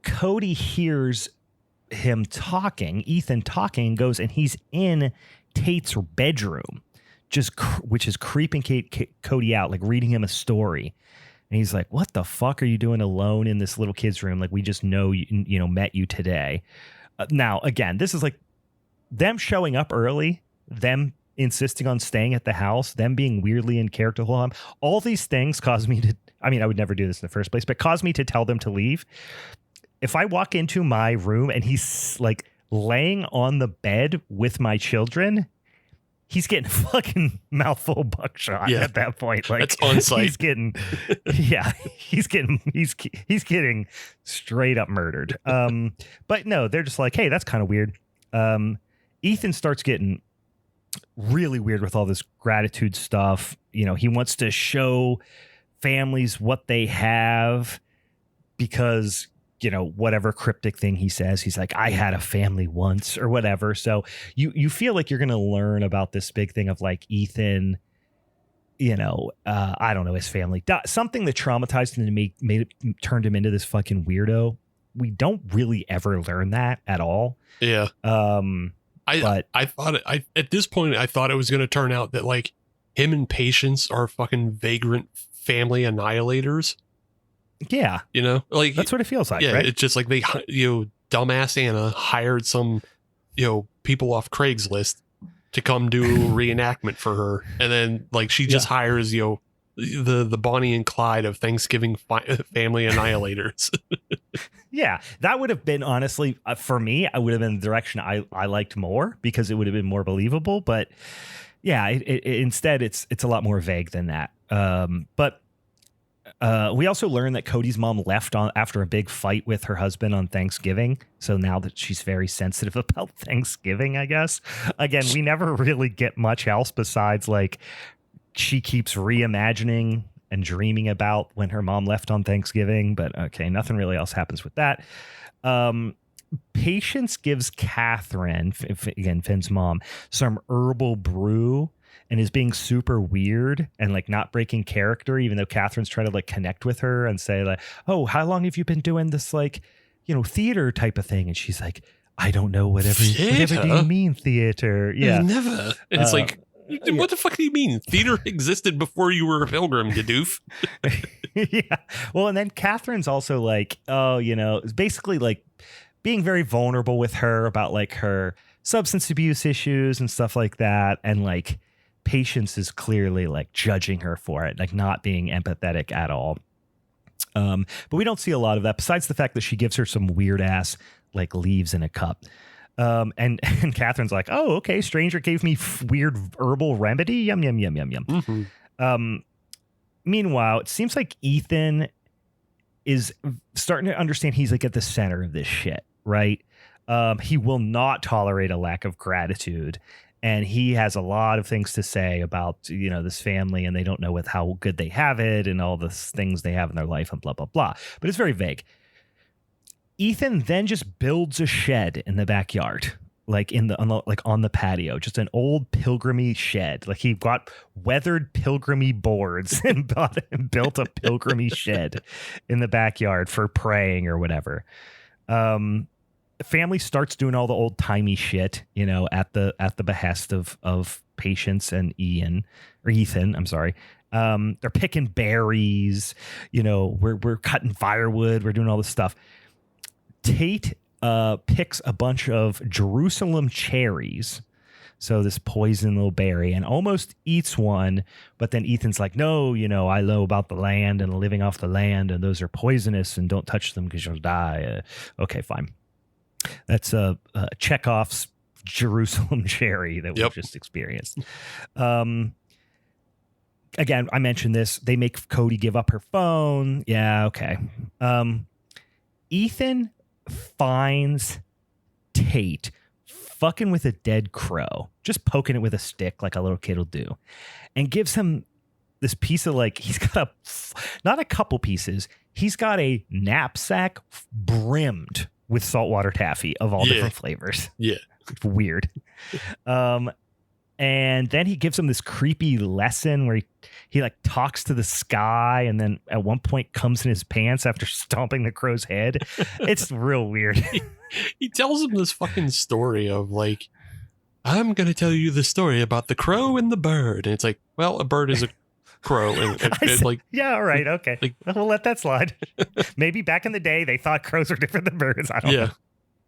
Cody hears Ethan talking, and goes, and he's in Tate's bedroom, which is creeping Cody out, like reading him a story. And he's like, what the fuck are you doing alone in this little kid's room? Like, we just met you today. Now, again, this is like them showing up early, them insisting on staying at the house, them being weirdly in character the whole time. All these things cause me to, I mean, I would never do this in the first place, but cause me to tell them to leave. If I walk into my room and he's like laying on the bed with my children, he's getting fucking mouthful of buckshot at that point. Like, that's on site. He's getting straight up murdered. But no, they're just like, hey, that's kind of weird. Ethan starts getting really weird with all this gratitude stuff. He wants to show families what they have because, whatever cryptic thing he says, he's like, I had a family once or whatever. So you feel like you're going to learn about this big thing of like Ethan, I don't know, his family, something that traumatized him and turned him into this fucking weirdo. We don't really ever learn that at all. Yeah. I thought at this point, I thought it was going to turn out that like him and Patience are fucking vagrant family annihilators. Yeah. Like that's what it feels like. Yeah. Right? It's just like they, dumbass Anna hired some, people off Craigslist to come do a reenactment for her. And then like she just hires, the Bonnie and Clyde of Thanksgiving family annihilators. Yeah, that would have been, honestly, for me, I would have been the direction I liked more because it would have been more believable. But yeah, instead, it's a lot more vague than that. But we also learned that Cody's mom left after a big fight with her husband on Thanksgiving. So now that she's very sensitive about Thanksgiving, I guess. Again, we never really get much else besides like she keeps reimagining and dreaming about when her mom left on Thanksgiving. But okay, nothing really else happens with that. Patience gives Catherine, again, Finn's mom, some herbal brew and is being super weird and like not breaking character, even though Catherine's trying to like connect with her and say like, oh, how long have you been doing this like, theater type of thing? And she's like, I don't know, whatever do you mean theater? Yeah. Never. And it's like, what the fuck do you mean? Theater existed before you were a pilgrim, you doof. Yeah. Well, and then Catherine's also like, it's basically like being very vulnerable with her about like her substance abuse issues and stuff like that. And like Patience is clearly like judging her for it, like not being empathetic at all. But we don't see a lot of that besides the fact that she gives her some weird ass like leaves in a cup. And Catherine's like, oh, okay, stranger gave me weird herbal remedy. Yum, yum, yum, yum, yum. Mm-hmm. Meanwhile, it seems like Ethan is starting to understand he's like at the center of this shit, right? He will not tolerate a lack of gratitude. And he has a lot of things to say about, this family, and they don't know with how good they have it and all the things they have in their life and blah, blah, blah. But it's very vague. Ethan then just builds a shed in the backyard, like on the patio, just an old pilgrimy shed. Like he got weathered pilgrimy boards and built a pilgrimy shed in the backyard for praying or whatever. Family starts doing all the old timey shit, at the behest of Patience and Ethan. I'm sorry. They're picking berries. We're cutting firewood. We're doing all this stuff. Tate picks a bunch of Jerusalem cherries, so this poison little berry, and almost eats one, but then Ethan's like, no, I know about the land and living off the land, and those are poisonous, and don't touch them because you'll die. Okay, fine. That's Chekhov's Jerusalem cherry that we've just experienced. Again, I mentioned this. They make Cody give up her phone. Yeah, okay. Ethan finds Tate fucking with a dead crow, just poking it with a stick like a little kid will do, and gives him this piece of like, he's got not a couple pieces. He's got a knapsack brimmed with saltwater taffy of all different flavors. Yeah. Weird. And then he gives him this creepy lesson where he like talks to the sky and then at one point comes in his pants after stomping the crow's head. It's real weird. He tells him this fucking story of like, I'm going to tell you the story about the crow and the bird. And it's like, well, a bird is a crow. And like, yeah, all right. Okay. Like, we'll let that slide. Maybe back in the day, they thought crows were different than birds. I don't know.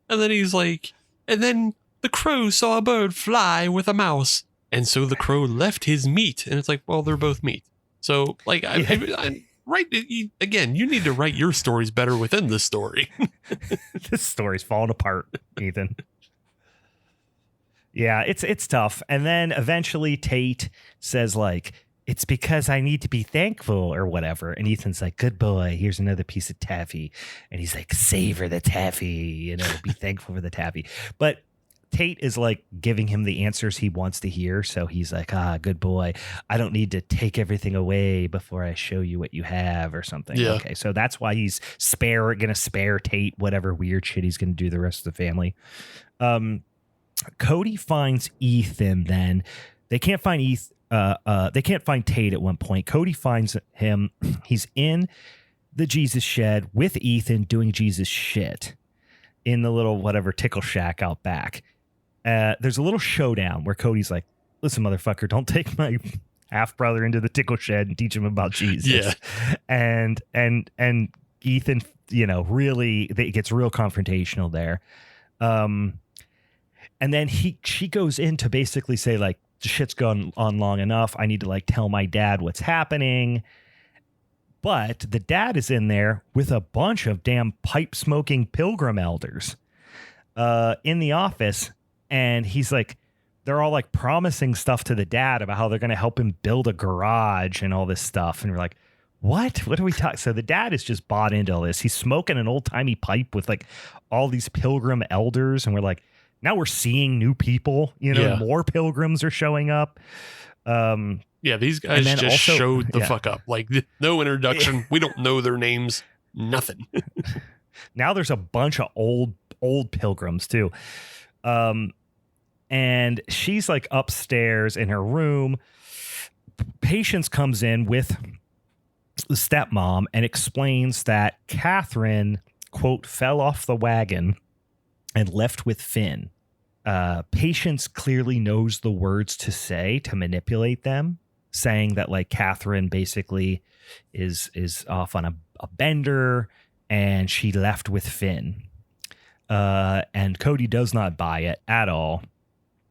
And then he's like, and then the crow saw a bird fly with a mouse. And so the crow left his meat. And it's like, well, they're both meat. So like, again, you need to write your stories better within the story. This story's falling apart, Ethan. Yeah, it's tough. And then eventually Tate says like, it's because I need to be thankful or whatever. And Ethan's like, good boy, here's another piece of taffy. And he's like, savor the taffy, be thankful for the taffy. But Tate is like giving him the answers he wants to hear. So he's like, good boy. I don't need to take everything away before I show you what you have or something. Yeah. Okay. So that's why he's going to spare Tate whatever weird shit he's going to do the rest of the family. Cody finds Ethan then. They can't find they can't find Tate at one point. Cody finds him. He's in the Jesus shed with Ethan doing Jesus shit in the little whatever tickle shack out back. There's a little showdown where Cody's like, listen, motherfucker, don't take my half brother into the tickle shed and teach him about Jesus. Yeah. And Ethan, really, it gets real confrontational there. And then she goes in to basically say like, the shit's gone on long enough. I need to like tell my dad what's happening. But the dad is in there with a bunch of damn pipe smoking Pilgrim elders in the office. And he's like, they're all like promising stuff to the dad about how they're going to help him build a garage and all this stuff. And we're like, what are we talking? So the dad is just bought into all this. He's smoking an old timey pipe with like all these Pilgrim elders. And we're like, now we're seeing new people, more Pilgrims are showing up. These guys just showed the fuck up. Like no introduction. We don't know their names. Nothing. Now there's a bunch of old Pilgrims too. And she's like upstairs in her room. Patience comes in with the stepmom and explains that Catherine, quote, fell off the wagon and left with Finn. Patience clearly knows the words to say to manipulate them, saying that like Catherine basically is off on a bender and she left with Finn. And Cody does not buy it at all.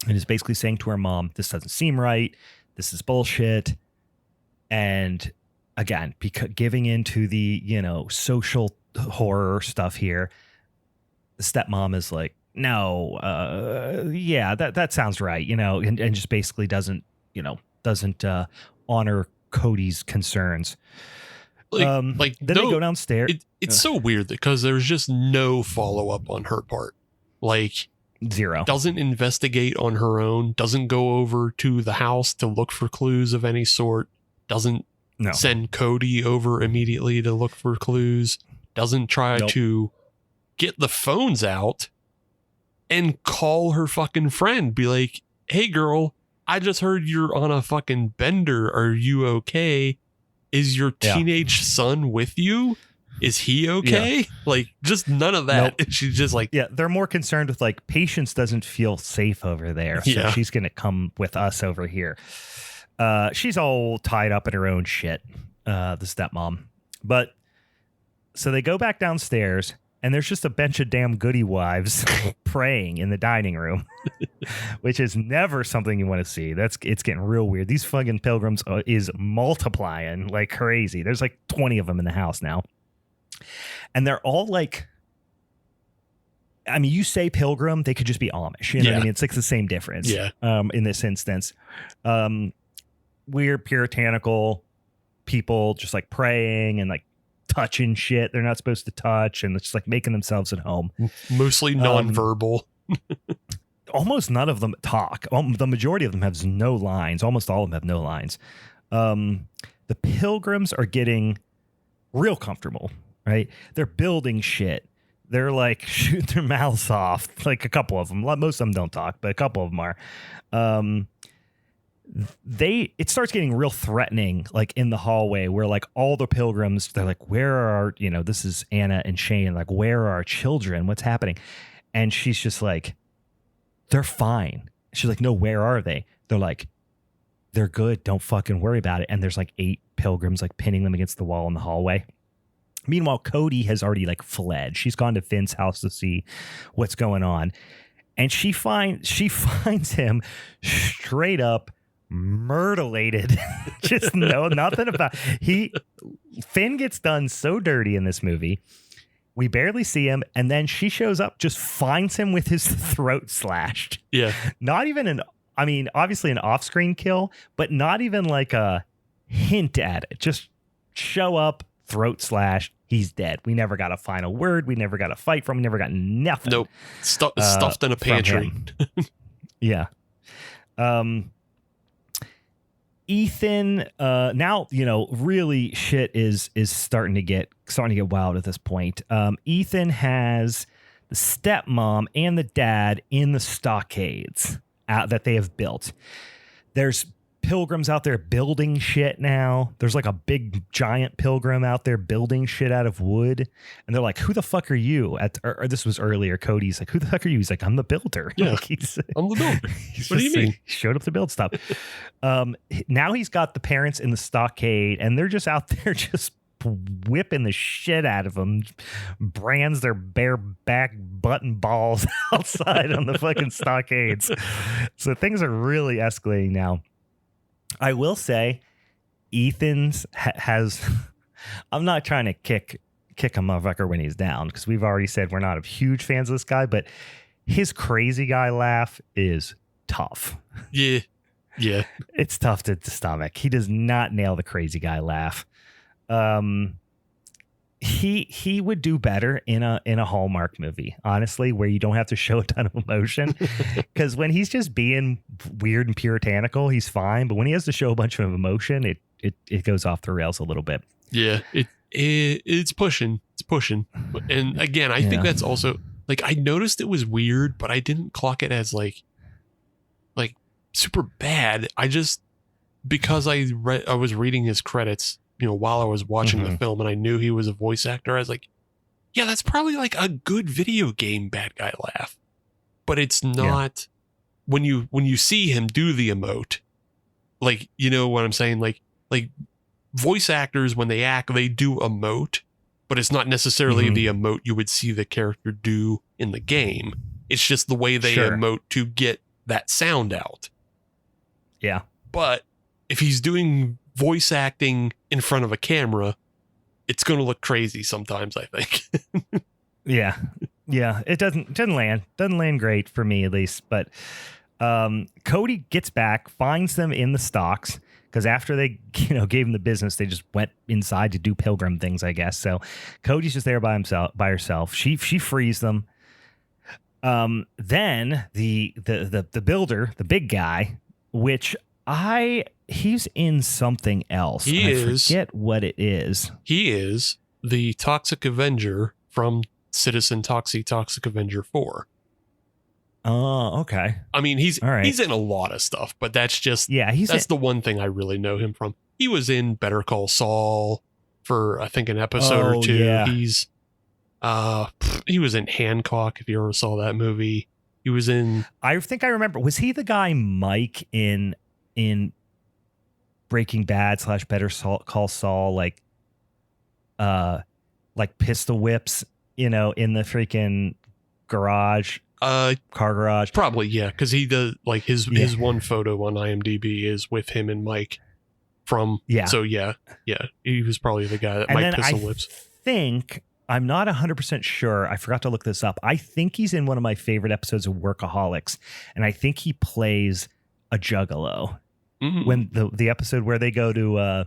And is basically saying to her mom, this doesn't seem right. This is bullshit. And again, giving into the, social horror stuff here, the stepmom is like, no, that sounds right, and just basically doesn't honor Cody's concerns. Then they go downstairs. It's so weird because there's just no follow up on her part. Like zero. Doesn't investigate on her own. Doesn't go over to the house to look for clues of any sort. Doesn't send Cody over immediately to look for clues. Doesn't try to get the phones out and call her fucking friend. Be like, hey girl, I just heard you're on a fucking bender. Are you okay? Is your teenage son with you? Is he okay? Yeah. Like, just none of that. Nope. She's just like... Yeah, they're more concerned with, like, Patience doesn't feel safe over there, so she's going to come with us over here. She's all tied up in her own shit, the stepmom. But, so they go back downstairs, and there's just a bunch of damn goody wives praying in the dining room, which is never something you want to see. It's getting real weird. These fucking Pilgrims is multiplying like crazy. There's like 20 of them in the house now. And they're all like, I mean, you say Pilgrim, they could just be Amish. You know what I mean? It's like the same difference. Yeah. In this instance, weird puritanical people just like praying and like touching shit they're not supposed to touch, and it's just like making themselves at home. Mostly nonverbal. Almost none of them talk. The majority of them have no lines. Almost all of them have no lines. the pilgrims are getting real comfortable, right? They're building shit. They're like shooting their mouths off, like a couple of them. Most of them don't talk, but a couple of them are. It starts getting real threatening, like in the hallway, where like all the pilgrims, they're like, where are our, this is Anna and Shane, like, where are our children? What's happening? And she's just like, they're fine. She's like, no, where are they? They're like, they're good. Don't fucking worry about it. And there's like 8 pilgrims like pinning them against the wall in the hallway. Meanwhile, Cody has already like fled. She's gone to Finn's house to see what's going on. And she finds him straight up murderlated. Just nothing about Finn gets done so dirty in this movie. We barely see him, and then she shows up, just finds him with his throat slashed. Yeah. Not even obviously an off-screen kill, but not even like a hint at it. Just show up, throat slashed, he's dead. We never got a final word. We never got a fight from him. We never got nothing. Nope. Stuffed in a pantry. Yeah. Ethan, now, really shit is starting to get wild at this point. Ethan has the stepmom and the dad in the stockades that they have built. There's pilgrims out there building shit now. There's like a big giant pilgrim out there building shit out of wood. And they're like, who the fuck are you? Or this was earlier. Cody's like, who the fuck are you? He's like, I'm the builder. Yeah, like I'm the builder. What do you mean? He showed up to build stuff. Now he's got the parents in the stockade and they're just out there just whipping the shit out of them. Brands their bare back button balls outside on the fucking stockades. So things are really escalating now. I will say, Ethan's has. I'm not trying to kick a motherfucker when he's down, because we've already said we're not huge fans of this guy, but his crazy guy laugh is tough. Yeah. It's tough to stomach. He does not nail the crazy guy laugh. He would do better in a Hallmark movie, honestly, where you don't have to show a ton of emotion. Because when he's just being weird and puritanical, he's fine. But when he has to show a bunch of emotion, it goes off the rails a little bit. Yeah, it's pushing. It's pushing. And again, I think that's also like, I noticed it was weird, but I didn't clock it as like super bad. I just, because I was reading his credits, while I was watching the film, and I knew he was a voice actor, I was like, yeah, that's probably like a good video game bad guy laugh. But it's not when you see him do the emote, like, you know what I'm saying? Like voice actors, when they act, they do emote, but it's not necessarily the emote you would see the character do in the game. It's just the way they emote to get that sound out. Yeah. But if he's doing voice acting in front of a camera, it's going to look crazy sometimes, I think. Yeah. It doesn't land great for me, at least. But Cody gets back, finds them in the stocks, because after they gave him the business, they just went inside to do pilgrim things, I guess. So Cody's just there by herself. She frees them. Then the builder, the big guy, which he's in something else. I forget what it is. He is the Toxic Avenger from Citizen Toxic Avenger 4. Oh, okay. I mean, he's in a lot of stuff, but that's just that's the one thing I really know him from. He was in Better Call Saul for, I think, an episode or two. Yeah. He was in Hancock, if you ever saw that movie. He was in, I think I remember, was he the guy Mike in Breaking Bad / Better Call Saul, like pistol whips, in the freaking garage, car garage? Probably, yeah, because he does, like, his one photo on IMDb is with him and Mike from, so yeah, he was probably the guy that Mike pistol whips. I'm not 100% sure. I forgot to look this up. I think he's in one of my favorite episodes of Workaholics, and I think he plays a juggalo. When the episode where they go to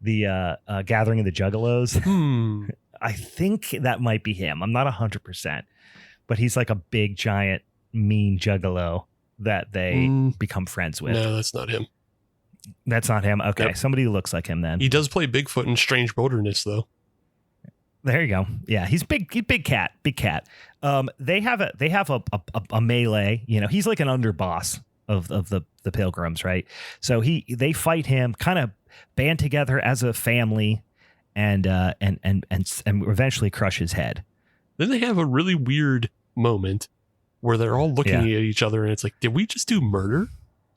the gathering of the juggalos, I think that might be him. I'm not 100%, but he's like a big, giant, mean juggalo that they become friends with. No, that's not him. That's not him. Okay, Yep. somebody who looks like him then. He does play Bigfoot in Strange Wilderness, though. There you go. Yeah, he's big cat. They have a melee. You know, he's like an underboss of the Pilgrims, right? So they fight him, kind of band together as a family, and eventually crush his head. Then they have a really weird moment where they're all looking at each other, and it's like, did we just do murder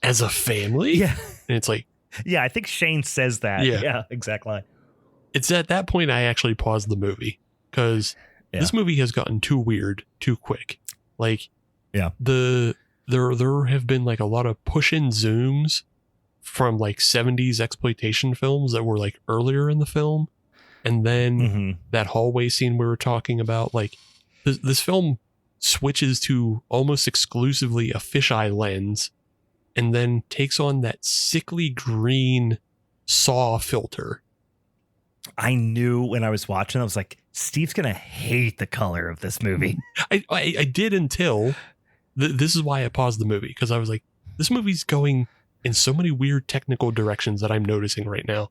as a family? Yeah, and it's like, yeah, I think Shane says that. Yeah, exactly. It's at that point I actually paused the movie because this movie has gotten too weird too quick. Like, there have been like a lot of push-in zooms from like 70s exploitation films that were like earlier in the film, and then that hallway scene we were talking about. Like, this film switches to almost exclusively a fisheye lens, and then takes on that sickly green Saw filter. I knew when I was watching, I was like, Steve's going to hate the color of this movie. I did until this is why I paused the movie, because I was like, this movie's going in so many weird technical directions that I'm noticing right now.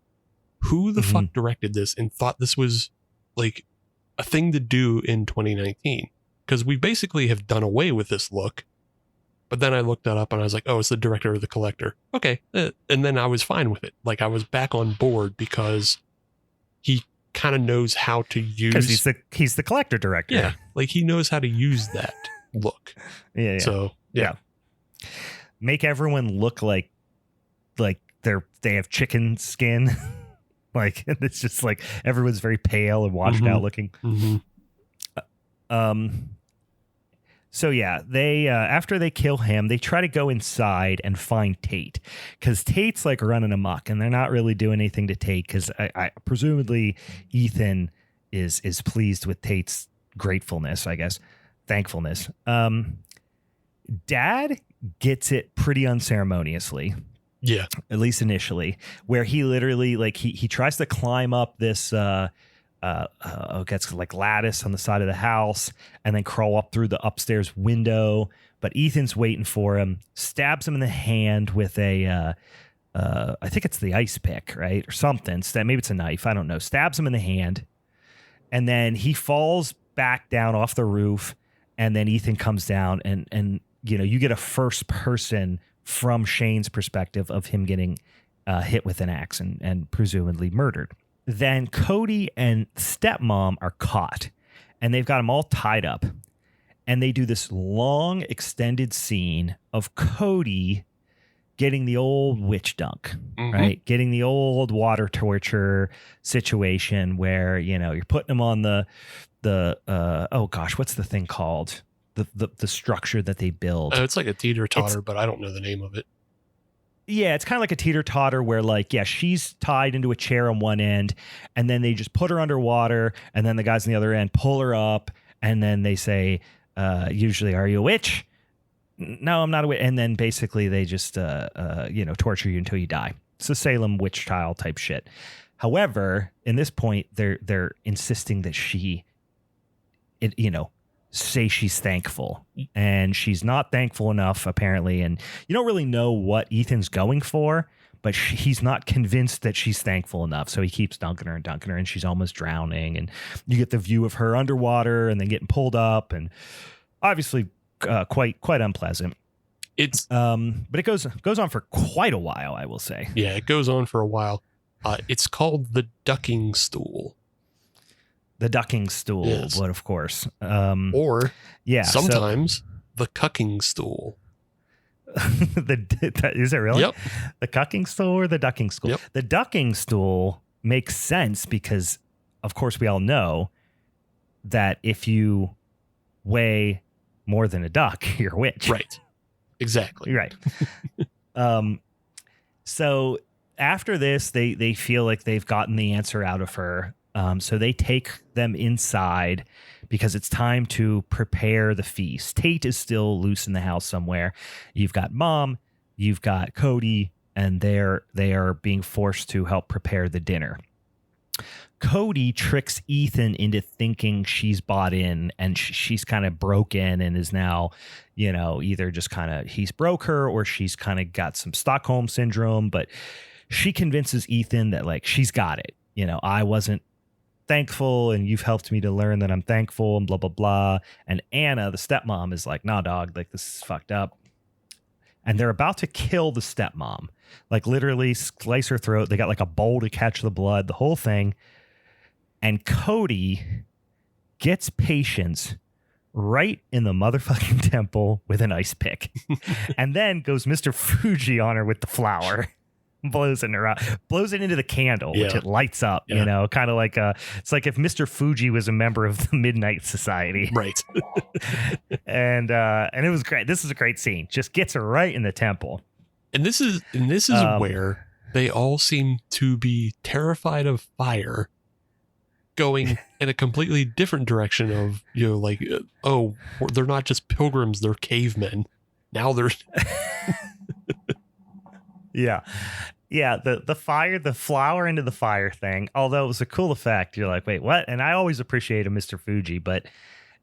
Who the fuck directed this and thought this was like a thing to do in 2019? Because we basically have done away with this look. But then I looked that up and I was like, oh, it's the director of The Collector. Okay. And then I was fine with it. Like, I was back on board because he kind of knows how to use. Because he's the Collector director. Yeah. Like, he knows how to use that look. Yeah. So, yeah. Make everyone look like they have chicken skin. Like, it's just like everyone's very pale and washed out looking. So yeah, they after they kill him, they try to go inside and find Tate, because Tate's like running amok, and they're not really doing anything to Tate, because I presumably Ethan is pleased with Tate's gratefulness, I guess, thankfulness. Dad gets it pretty unceremoniously. Yeah, at least initially, where he literally like he tries to climb up this gets like lattice on the side of the house and then crawl up through the upstairs window. But Ethan's waiting for him, stabs him in the hand with a I think it's the ice pick, right? Or something. Maybe it's a knife. I don't know. Stabs him in the hand. And then he falls back down off the roof. And then Ethan comes down and you know, you get a first person from Shane's perspective of him getting hit with an axe and presumably murdered. Then Cody and stepmom are caught, and they've got them all tied up. And they do this long extended scene of Cody getting the old witch dunk, right? Getting the old water torture situation where, you know, you're putting him on the oh gosh, what's the thing called? The structure that they build. It's like a teeter-totter, but I don't know the name of it. Yeah, it's kind of like a teeter-totter where, like, yeah, she's tied into a chair on one end, and then they just put her underwater, and then the guys on the other end pull her up, and then they say, usually, are you a witch? No, I'm not a witch. And then basically they just, torture you until you die. It's a Salem witch trial type shit. However, in this point, they're insisting that say she's thankful, and she's not thankful enough apparently, and you don't really know what Ethan's going for, but he's not convinced that she's thankful enough, so he keeps dunking her, and she's almost drowning, and you get the view of her underwater and then getting pulled up, and obviously quite unpleasant. It's but it goes on for quite a while, I will say. Yeah, it goes on for a while. It's called the ducking stool. The ducking stool, yes. But of course. Or sometimes the cucking stool. Is it really? Yep. The cucking stool or the ducking stool? Yep. The ducking stool makes sense because, of course, we all know that if you weigh more than a duck, you're a witch. Right. Exactly. Right. So after this, they feel like they've gotten the answer out of her. So they take them inside because it's time to prepare the feast. Tate is still loose in the house somewhere. You've got Mom, you've got Cody, and they are being forced to help prepare the dinner. Cody tricks Ethan into thinking she's bought in and she's kind of broken and is now, either just kind of he's broke her or she's kind of got some Stockholm syndrome. But she convinces Ethan that like she's got it. You know, I wasn't thankful and you've helped me to learn that I'm thankful and blah, blah, blah. And Anna, the stepmom, is like, nah, dog, like this is fucked up. And they're about to kill the stepmom, like literally slice her throat. They got like a bowl to catch the blood, the whole thing. And Cody gets Patience right in the motherfucking temple with an ice pick. And then goes Mr. Fuji on her with the flower. Blows it into the candle, which it lights up, you know, kind of like it's like if Mr. Fuji was a member of the Midnight Society. Right. and it was great. This is a great scene. Just gets her right in the temple. And this is where they all seem to be terrified of fire, going in a completely different direction of, you know, like, oh, they're not just pilgrims, they're cavemen. Now they're Yeah. Yeah. The flower into the fire thing, although it was a cool effect. You're like, wait, what? And I always appreciated Mr. Fuji, but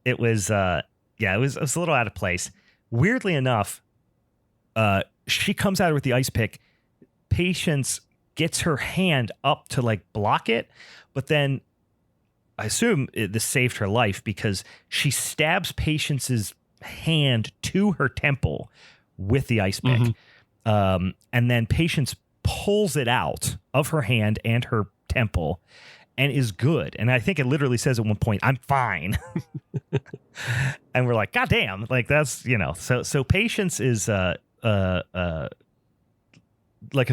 it was, it was a little out of place. Weirdly enough, she comes at her with the ice pick. Patience gets her hand up to like block it, but then I assume this saved her life because she stabs Patience's hand to her temple with the ice pick. And then Patience pulls it out of her hand and her temple and is good. And I think it literally says at one point, I'm fine. And we're like, God damn. Like that's, you know, so Patience is, like I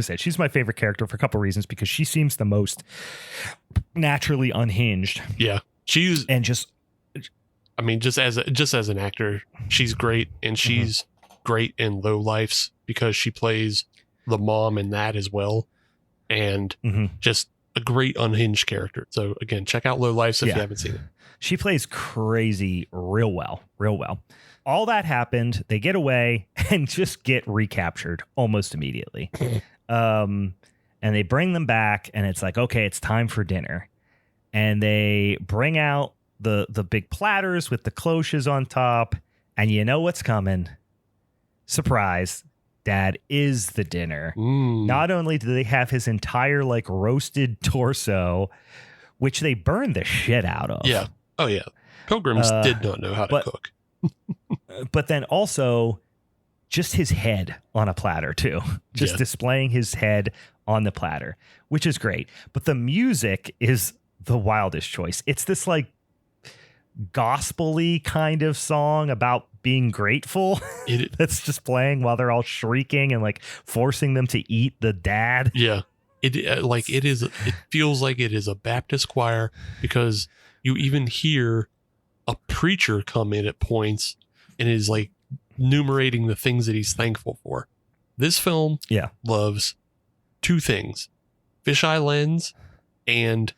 said, she's my favorite character for a couple of reasons because she seems the most naturally unhinged. Yeah. Just as an actor, she's great. And she's great in Low Lifes because she plays the mom in that as well. And just a great unhinged character. So again, check out Low Lifes if you haven't seen it. She plays crazy real well. All that happened. They get away and just get recaptured almost immediately. And they bring them back and it's like, okay, it's time for dinner. And they bring out the big platters with the cloches on top. And you know what's coming. Surprise. Dad is the dinner. Not only do they have his entire like roasted torso, which they burn the shit out of. Yeah. Oh yeah. Pilgrims did not know how to cook. But then also just his head on a platter too. Just displaying his head on the platter, which is great. But the music is the wildest choice. It's this like gospel-y kind of song about being grateful that's just playing while they're all shrieking and like forcing them to eat the dad. Yeah. It feels like it is a Baptist choir because you even hear a preacher come in at points and is like enumerating the things that he's thankful for. This film loves two things: fisheye lens and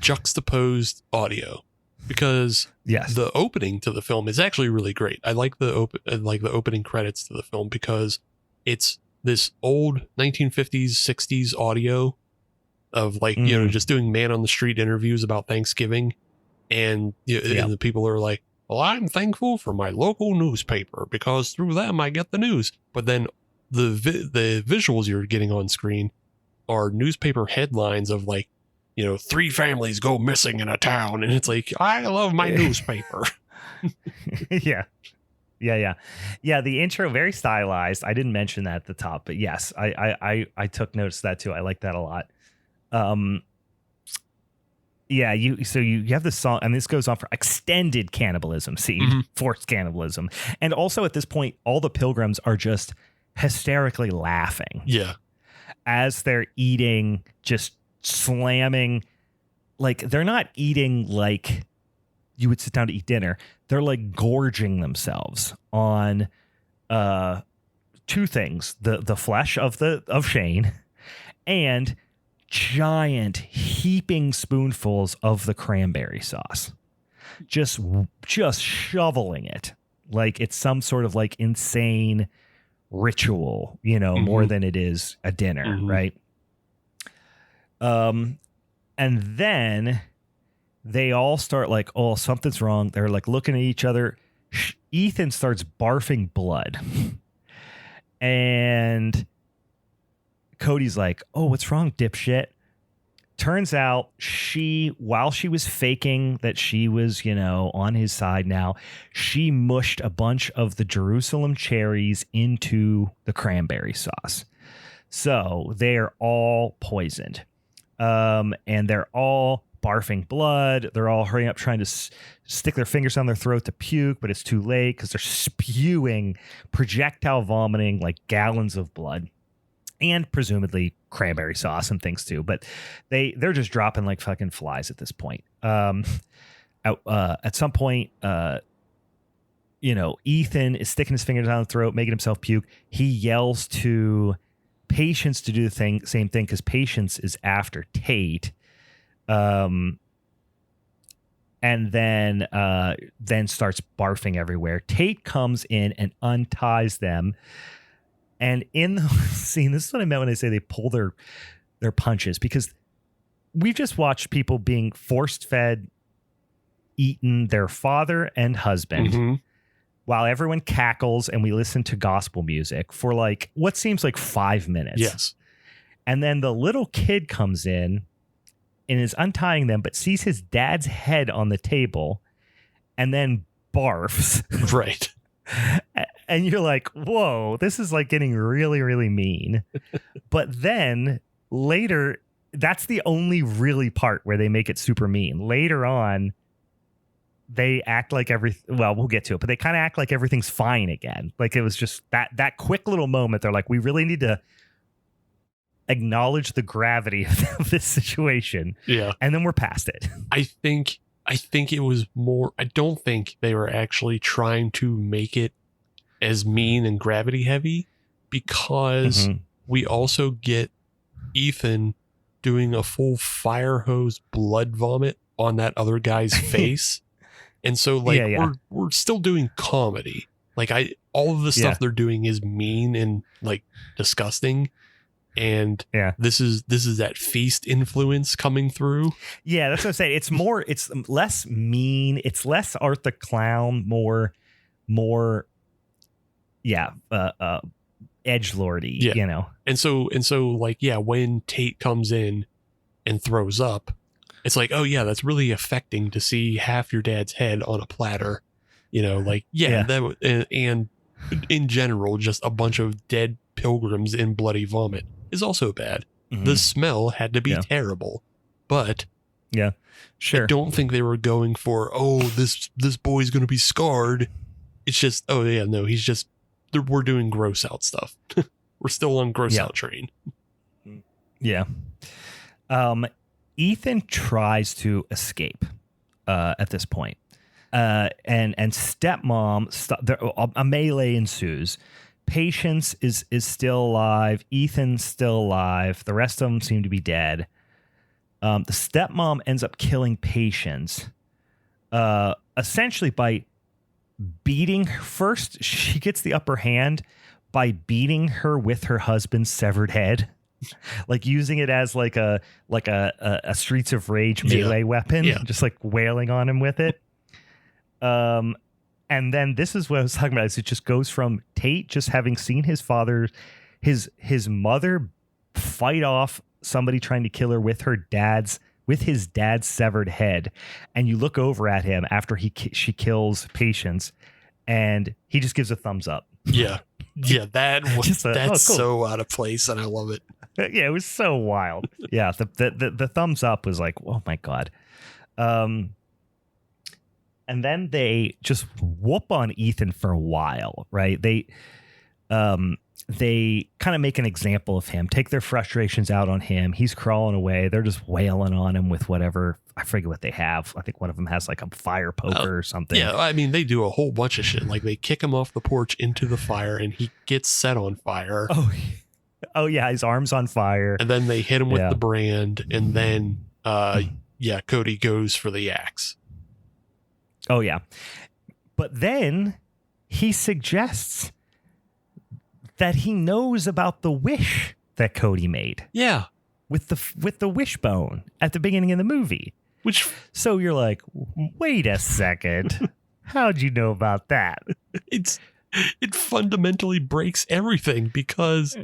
juxtaposed audio. Because the opening to the film is actually really great. I like the opening credits to the film because it's this old 1950s, 60s audio of like, you know, just doing man on the street interviews about Thanksgiving. And, and the people are like, well, I'm thankful for my local newspaper because through them I get the news. But then the visuals you're getting on screen are newspaper headlines of like, you know, 3 families go missing in a town. And it's like, I love my newspaper. Yeah. The intro, very stylized. I didn't mention that at the top, but yes, I took notice of that too. I like that a lot. You have this song and this goes on for extended cannibalism scene, forced cannibalism. And also at this point, all the pilgrims are just hysterically laughing. Yeah. As they're eating, just slamming, like they're not eating like you would sit down to eat dinner. They're like gorging themselves on two things: the flesh of Shane and giant heaping spoonfuls of the cranberry sauce. Just shoveling it like it's some sort of like insane ritual, you know, more than it is a dinner, right? And then they all start like, oh, something's wrong. They're like looking at each other. Ethan starts barfing blood. And Cody's like, oh, what's wrong, dipshit? Turns out while she was faking that she was, on his side now, she mushed a bunch of the Jerusalem cherries into the cranberry sauce. So they're all poisoned. And they're all barfing blood. They're all hurrying up trying to stick their fingers down their throat to puke, but it's too late because they're spewing projectile vomiting like gallons of blood. And presumably cranberry sauce and things too, but they're just dropping like fucking flies at this point. At some point, Ethan is sticking his fingers down the throat, making himself puke. He yells to Patience to do the same thing because Patience is after Tate, and then starts barfing everywhere. Tate comes in and unties them. And in the scene, this is what I meant when I say they pull their punches, because we've just watched people being force-fed, eaten their father and husband while everyone cackles and we listen to gospel music for like what seems like 5 minutes. Yes. And then the little kid comes in and is untying them, but sees his dad's head on the table and then barfs. Right. And you're like, whoa, this is like getting really, really mean. But then later, that's the only really part where they make it super mean. Later on, they act like we'll get to it, but they kind of act like everything's fine again. Like it was just that quick little moment. They're like, we really need to acknowledge the gravity of this situation. Yeah. And then we're past it. I think it was more, I don't think they were actually trying to make it as mean and gravity heavy, because we also get Ethan doing a full fire hose blood vomit on that other guy's face. And so like we're still doing comedy. Like all of the stuff they're doing is mean and like disgusting. And this is that feast influence coming through. Yeah, that's what I'm saying. It's less mean. It's less Art the Clown, more edgelordy, And so like, when Tate comes in and throws up, it's like, oh yeah, that's really affecting to see half your dad's head on a platter, that, and in general, just a bunch of dead pilgrims in bloody vomit is also bad. The smell had to be terrible, but sure. I don't think they were going for, this boy's going to be scarred. It's just, we're doing gross out stuff. We're still on gross out train. Yeah. Ethan tries to escape at this point. And stepmom, a melee ensues. Patience is still alive. Ethan's still alive. The rest of them seem to be dead. The stepmom ends up killing Patience, essentially by beating her. First, she gets the upper hand by beating her with her husband's severed head, like using it as like a Streets of Rage melee weapon, just like wailing on him with it. And then this is what I was talking about. Is it just goes from Tate just having seen his father, his mother fight off somebody trying to kill her with his dad's severed head, and you look over at him after she kills Patience, and he just gives a thumbs up. Yeah, that's so out of place, and I love it. Yeah, it was so wild. Yeah, the thumbs up was like, oh my god. And then they just whoop on Ethan for a while, right? They kind of make an example of him, take their frustrations out on him. He's crawling away. They're just wailing on him with whatever. I forget what they have. I think one of them has like a fire poker or something. Yeah, I mean, they do a whole bunch of shit. Like they kick him off the porch into the fire and he gets set on fire. Oh yeah, his arm's on fire. And then they hit him with the brand, and then Cody goes for the axe. Oh yeah. But then he suggests that he knows about the wish that Cody made. Yeah. With the wishbone at the beginning of the movie. So you're like, wait a second. How'd you know about that? It fundamentally breaks everything, because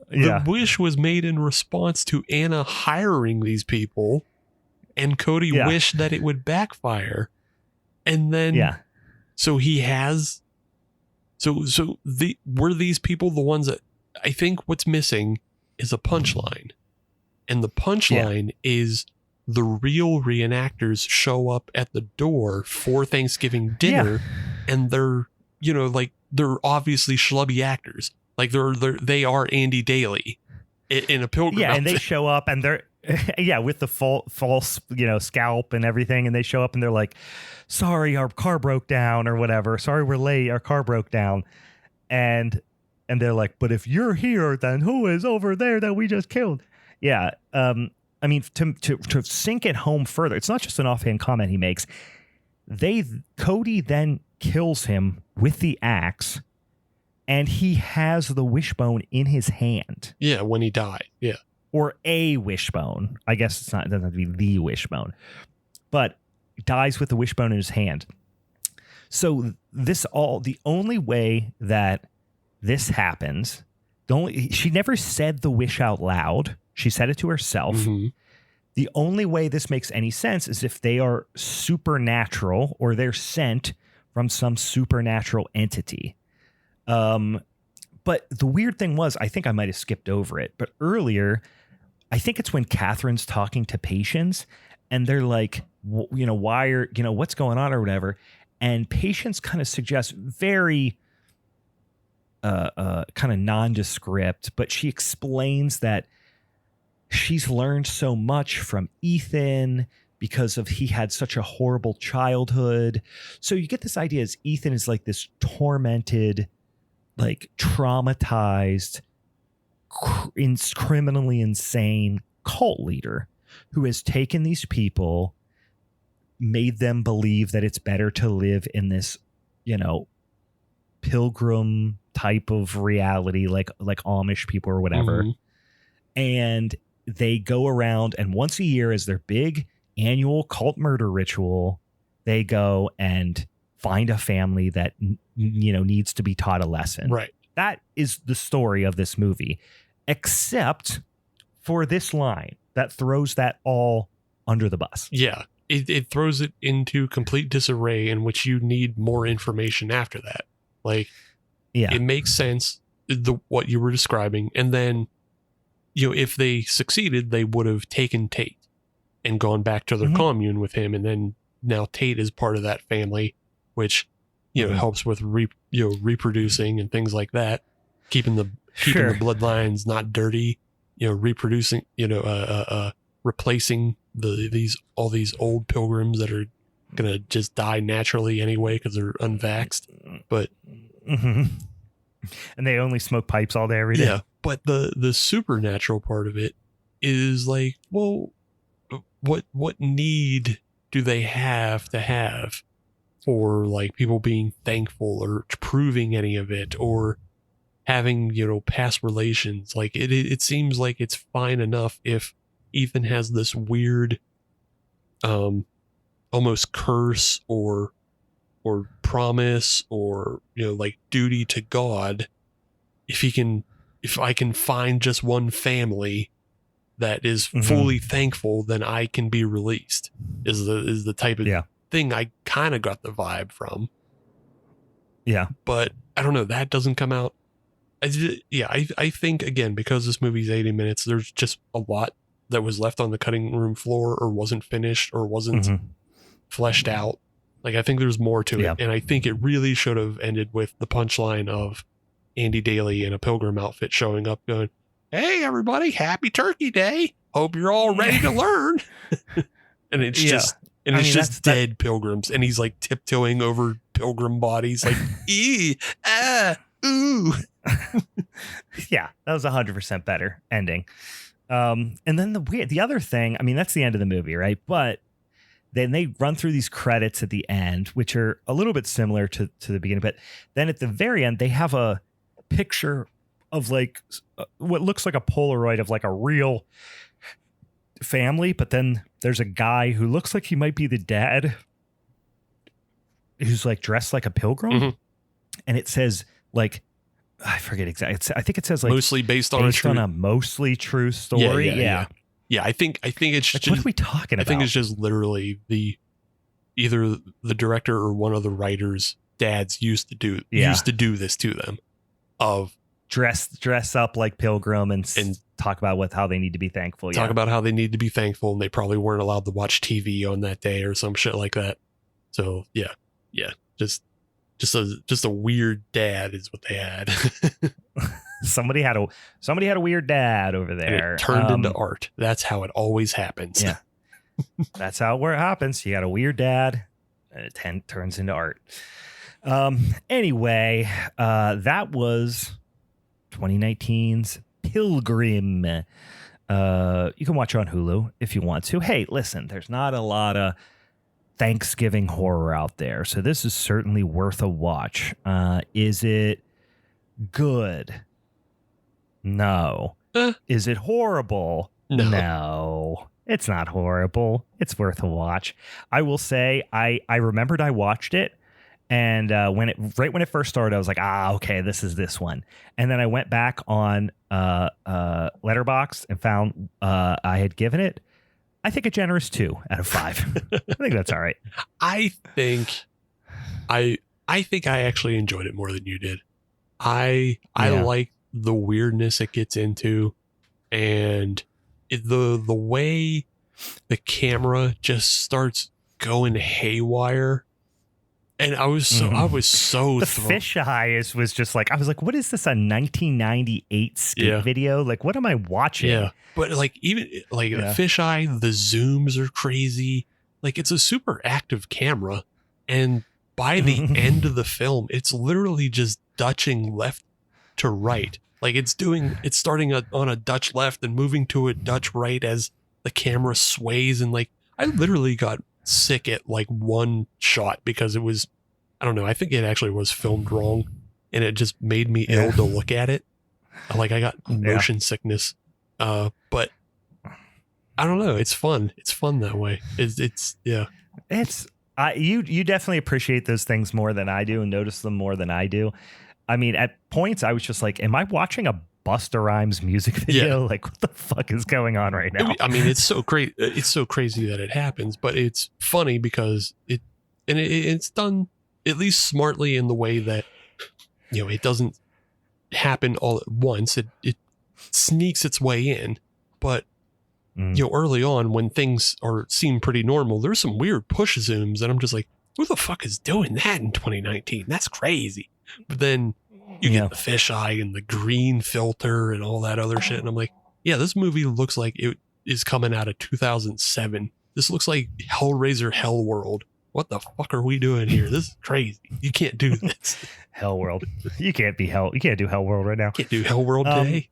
the wish was made in response to Anna hiring these people, and Cody wished that it would backfire. And then, so he has, were these people the ones that, I think what's missing is a punchline. And the punchline is the real reenactors show up at the door for Thanksgiving dinner, and they're, you know, like, they're obviously schlubby actors. Like they are Andy Daly in a Pilgrim outfit. And they show up and they're with the false, you know, scalp and everything, and they show up and they're like, sorry, our car broke down or whatever. Sorry, we're late. Our car broke down. And they're like, but if you're here, then who is over there that we just killed? Yeah. I mean, to sink it home further, it's not just an offhand comment he makes. Cody then kills him with the axe, and he has the wishbone in his hand. Yeah, when he died. Yeah. Or a wishbone. I guess it doesn't have to be the wishbone. But dies with the wishbone in his hand. So the only way that this happens, she never said the wish out loud. She said it to herself. Mm-hmm. The only way this makes any sense is if they are supernatural or they're sent from some supernatural entity. But the weird thing was, I think I might have skipped over it, but earlier, I think it's when Catherine's talking to Patience and they're like, you know, what's going on or whatever. And Patience kind of suggests very kind of nondescript, but she explains that she's learned so much from Ethan because he had such a horrible childhood. So you get this idea as Ethan is like this tormented, like traumatized, criminally insane cult leader who has taken these people, made them believe that it's better to live in this, you know, pilgrim type of reality, like Amish people or whatever. Mm-hmm. And they go around, and once a year is their big annual cult murder ritual. They go and find a family that, you know, needs to be taught a lesson. Right. That is the story of this movie, except for this line that throws that all under the bus. Yeah. It throws it into complete disarray in which you need more information after that. Like, it makes sense, what you were describing. And then, you know, if they succeeded, they would have taken Tate and gone back to their commune with him. And then now Tate is part of that family, which, you know, helps with reproducing and things like that, keeping the bloodlines not dirty, you know, reproducing, you know, replacing all these old pilgrims that are gonna just die naturally anyway because they're unvaxxed. But and they only smoke pipes all day every day. Yeah, but the supernatural part of it is like, well, what need do they have to have for like people being thankful or proving any of it or having, you know, past relations? Like it seems like it's fine enough if Ethan has this weird almost curse or promise or, you know, like duty to God. If I can find just one family that is fully thankful, then I can be released is the type of thing I kind of got the vibe from. Yeah. But I don't know, that doesn't come out. I think, again, because this movie's 80 minutes, there's just a lot that was left on the cutting room floor or wasn't finished or wasn't fleshed out. Like, I think there's more to it. And I think it really should have ended with the punchline of Andy Daly in a pilgrim outfit showing up going, "Hey, everybody, happy Turkey Day. Hope you're all ready to learn." And it's just, dead pilgrims. And he's like tiptoeing over pilgrim bodies like, ooh. Yeah, that was 100% better ending. And then the other thing, I mean, that's the end of the movie, right? But then they run through these credits at the end, which are a little bit similar to the beginning. But then at the very end, they have a picture of like what looks like a Polaroid of like a real family. But then there's a guy who looks like he might be the dad who's like dressed like a pilgrim. And it says like I forget exactly. I think it says like mostly based on a mostly true story. Yeah. I think it's like, just, what are we talking about? I think it's just literally either the director or one of the writers' dads used to do this to them, of dress up like Pilgrim and talk about how they need to be thankful. Talk about how they need to be thankful, and they probably weren't allowed to watch TV on that day or some shit like that. So yeah, just a weird dad is what they had. Somebody had a weird dad over there. And it turned into art. That's how it always happens. Yeah, that's how it happens. You got a weird dad, and it turns into art. Anyway, that was 2019's Pilgrim. You can watch it on Hulu if you want to. Hey, listen, there's not a lot of Thanksgiving horror out there, so this is certainly worth a watch. Is it good? No. Is it horrible? No. It's not horrible. It's worth a watch. I will say I remembered I watched it, and when it first started, I was like, okay, this is this one. And then I went back on Letterboxd and found I had given it, I think, a generous 2 out of 5. I think that's all right. I think I actually enjoyed it more than you did. I like the weirdness it gets into, and the way the camera just starts going haywire. And I was so the fisheye was just like, I was like, what is this, a 1998 skate video? Like, what am I watching? Yeah, but like, even like the fisheye, the zooms are crazy. Like, it's a super active camera, and by the end of the film, it's literally just dutching left to right. Like, it's starting on a Dutch left and moving to a Dutch right as the camera sways. And like, I literally got sick at like one shot because it was, I don't know, I think it actually was filmed wrong, and it just made me ill to look at it. Like, I got motion sickness. But I don't know. It's fun. It's fun that way. You definitely appreciate those things more than I do and notice them more than I do. I mean, at points I was just like, am I watching a Busta Rhymes music video? Like, what the fuck is going on right now? I mean, it's so great. It's so crazy that it happens, but it's funny because it's done at least smartly in the way that, you know, it doesn't happen all at once. It sneaks its way in, but you know, early on when things seem pretty normal, there's some weird push zooms, and I'm just like, who the fuck is doing that in 2019? That's crazy. But then you get the fisheye and the green filter and all that other shit. And I'm like, yeah, this movie looks like it is coming out of 2007. This looks like Hellraiser Hellworld. What the fuck are we doing here? This is crazy. You can't do this. Hellworld. You can't do Hellworld right now. Can't do Hellworld today.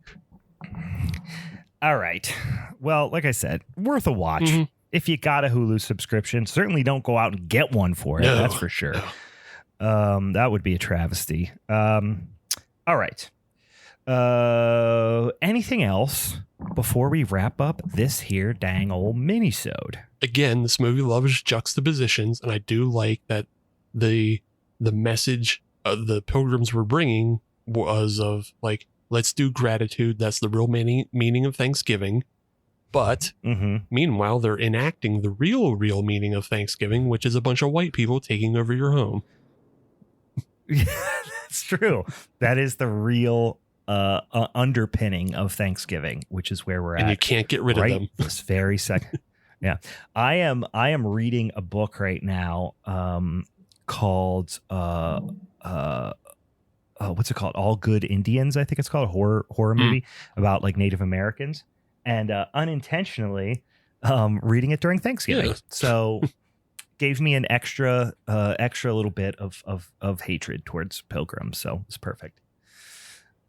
All right. Well, like I said, worth a watch. If you got a Hulu subscription, certainly don't go out and get one for it. No, that's for sure. No. That would be a travesty. All right. Anything else before we wrap up this here dang old minisode? Again, this movie loves juxtapositions, and I do like that the message the Pilgrims were bringing was of like, let's do gratitude. That's the real meaning of Thanksgiving. But meanwhile, they're enacting the real meaning of Thanksgiving, which is a bunch of white people taking over your home. That's true. That is the real underpinning of Thanksgiving, which is where we're at. And you can't get rid of them. This very second. Yeah. I am reading a book right now called what's it called? All Good Indians, I think it's called. A horror movie about like Native Americans. And unintentionally reading it during Thanksgiving. So gave me an extra little bit of hatred towards Pilgrims. So it's perfect.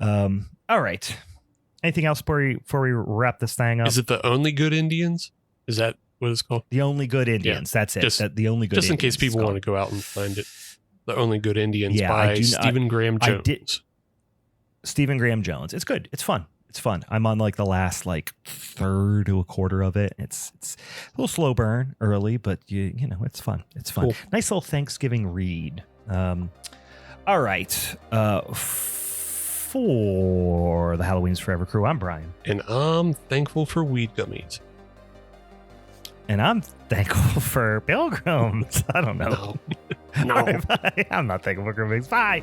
All right. Anything else before we wrap this thing up? Is it The Only Good Indians? Is that what it's called? The Only Good Indians. Yeah. That's it. The Only Good Just Indians, in case people want to go out and find it. The Only Good Indians by Stephen Graham Jones. Stephen Graham Jones. It's good. It's fun. It's fun. I'm on like the last like third to a quarter of it. It's a little slow burn early, but you know, it's fun. It's fun. Cool. Nice little Thanksgiving read. All right. For the Halloween's Forever crew, I'm Brian. And I'm thankful for weed gummies. And I'm thankful for pilgrims. I don't know. No. All right, bye. I'm not thankful for pilgrims. Bye.